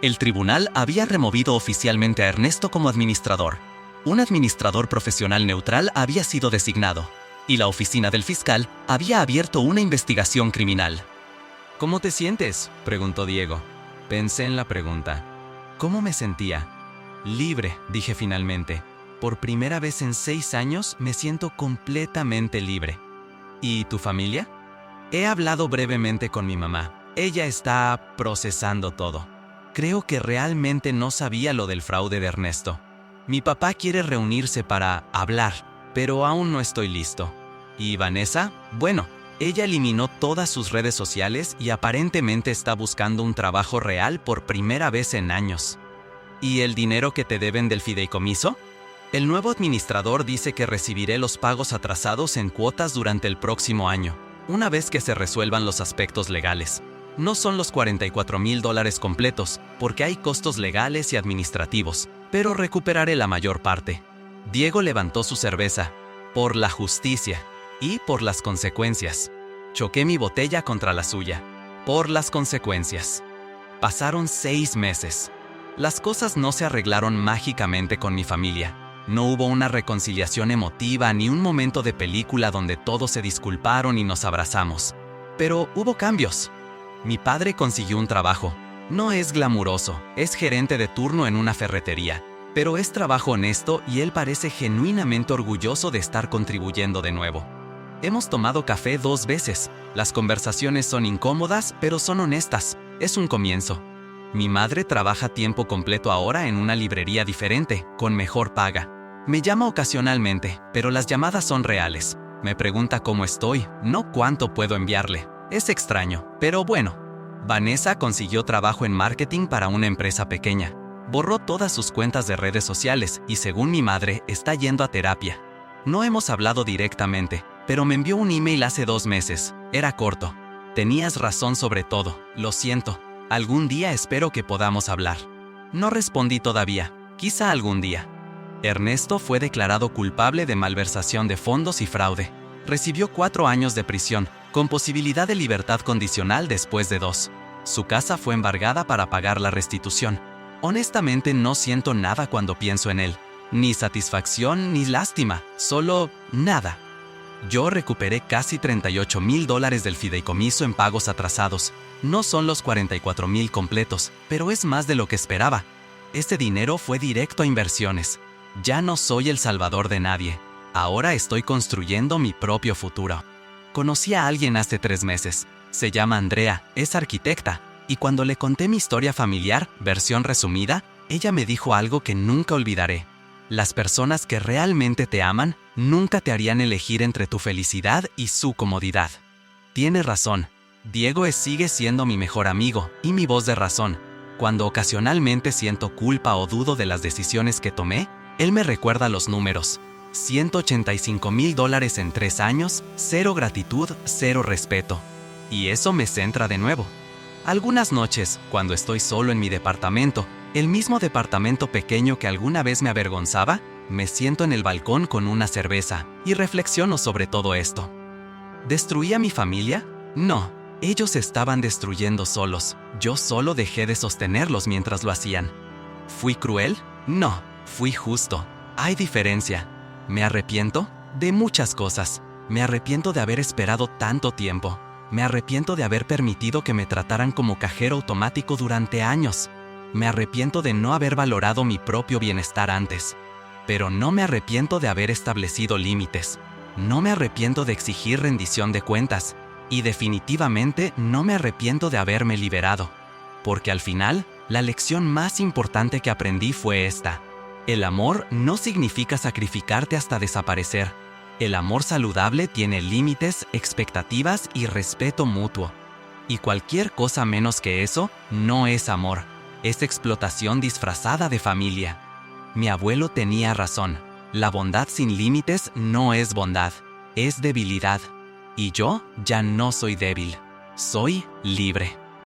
El tribunal había removido oficialmente a Ernesto como administrador. Un administrador profesional neutral había sido designado, y la oficina del fiscal había abierto una investigación criminal. ¿Cómo te sientes?, preguntó Diego. Pensé en la pregunta. ¿Cómo me sentía? Libre, dije finalmente. Por primera vez en 6 años me siento completamente libre. ¿Y tu familia? He hablado brevemente con mi mamá. Ella está procesando todo. Creo que realmente no sabía lo del fraude de Ernesto. Mi papá quiere reunirse para hablar, pero aún no estoy listo. ¿Y Vanessa? Bueno, ella eliminó todas sus redes sociales y aparentemente está buscando un trabajo real por primera vez en años. ¿Y el dinero que te deben del fideicomiso? El nuevo administrador dice que recibiré los pagos atrasados en cuotas durante el próximo año, una vez que se resuelvan los aspectos legales. No son los $44,000 completos, porque hay costos legales y administrativos, pero recuperaré la mayor parte. Diego levantó su cerveza. Por la justicia y por las consecuencias. Choqué mi botella contra la suya. Por las consecuencias. Pasaron 6 meses. Las cosas no se arreglaron mágicamente con mi familia. No hubo una reconciliación emotiva ni un momento de película donde todos se disculparon y nos abrazamos. Pero hubo cambios. Mi padre consiguió un trabajo. No es glamuroso, es gerente de turno en una ferretería. Pero es trabajo honesto y él parece genuinamente orgulloso de estar contribuyendo de nuevo. Hemos tomado café 2 veces. Las conversaciones son incómodas, pero son honestas. Es un comienzo. Mi madre trabaja tiempo completo ahora en una librería diferente, con mejor paga. Me llama ocasionalmente, pero las llamadas son reales. Me pregunta cómo estoy, no cuánto puedo enviarle. Es extraño, pero bueno. Vanessa consiguió trabajo en marketing para una empresa pequeña. Borró todas sus cuentas de redes sociales y, según mi madre, está yendo a terapia. No hemos hablado directamente, pero me envió un email hace 2 meses. Era corto. Tenías razón sobre todo, lo siento. Algún día espero que podamos hablar. No respondí todavía, quizá algún día. Ernesto fue declarado culpable de malversación de fondos y fraude. Recibió 4 años de prisión, con posibilidad de libertad condicional después de 2. Su casa fue embargada para pagar la restitución. Honestamente no siento nada cuando pienso en él. Ni satisfacción ni lástima, solo nada. Yo recuperé casi $38,000 del fideicomiso en pagos atrasados. No son los 44,000 completos, pero es más de lo que esperaba. Este dinero fue directo a inversiones. Ya no soy el salvador de nadie. Ahora estoy construyendo mi propio futuro. Conocí a alguien hace 3 meses. Se llama Andrea, es arquitecta, y cuando le conté mi historia familiar, versión resumida, ella me dijo algo que nunca olvidaré. Las personas que realmente te aman nunca te harían elegir entre tu felicidad y su comodidad. Tiene razón. Diego sigue siendo mi mejor amigo y mi voz de razón. Cuando ocasionalmente siento culpa o dudo de las decisiones que tomé, él me recuerda los números. $185,000 en 3 años, 0 gratitud, 0 respeto. Y eso me centra de nuevo. Algunas noches, cuando estoy solo en mi departamento, el mismo departamento pequeño que alguna vez me avergonzaba, me siento en el balcón con una cerveza y reflexiono sobre todo esto. ¿Destruí a mi familia? No, ellos estaban destruyendo solos. Yo solo dejé de sostenerlos mientras lo hacían. ¿Fui cruel? No, fui justo. Hay diferencia. ¿Me arrepiento? De muchas cosas. Me arrepiento de haber esperado tanto tiempo. Me arrepiento de haber permitido que me trataran como cajero automático durante años. Me arrepiento de no haber valorado mi propio bienestar antes. Pero no me arrepiento de haber establecido límites. No me arrepiento de exigir rendición de cuentas. Y definitivamente no me arrepiento de haberme liberado. Porque al final, la lección más importante que aprendí fue esta. El amor no significa sacrificarte hasta desaparecer. El amor saludable tiene límites, expectativas y respeto mutuo. Y cualquier cosa menos que eso no es amor. Es explotación disfrazada de familia. Mi abuelo tenía razón. La bondad sin límites no es bondad, es debilidad. Y yo ya no soy débil. Soy libre.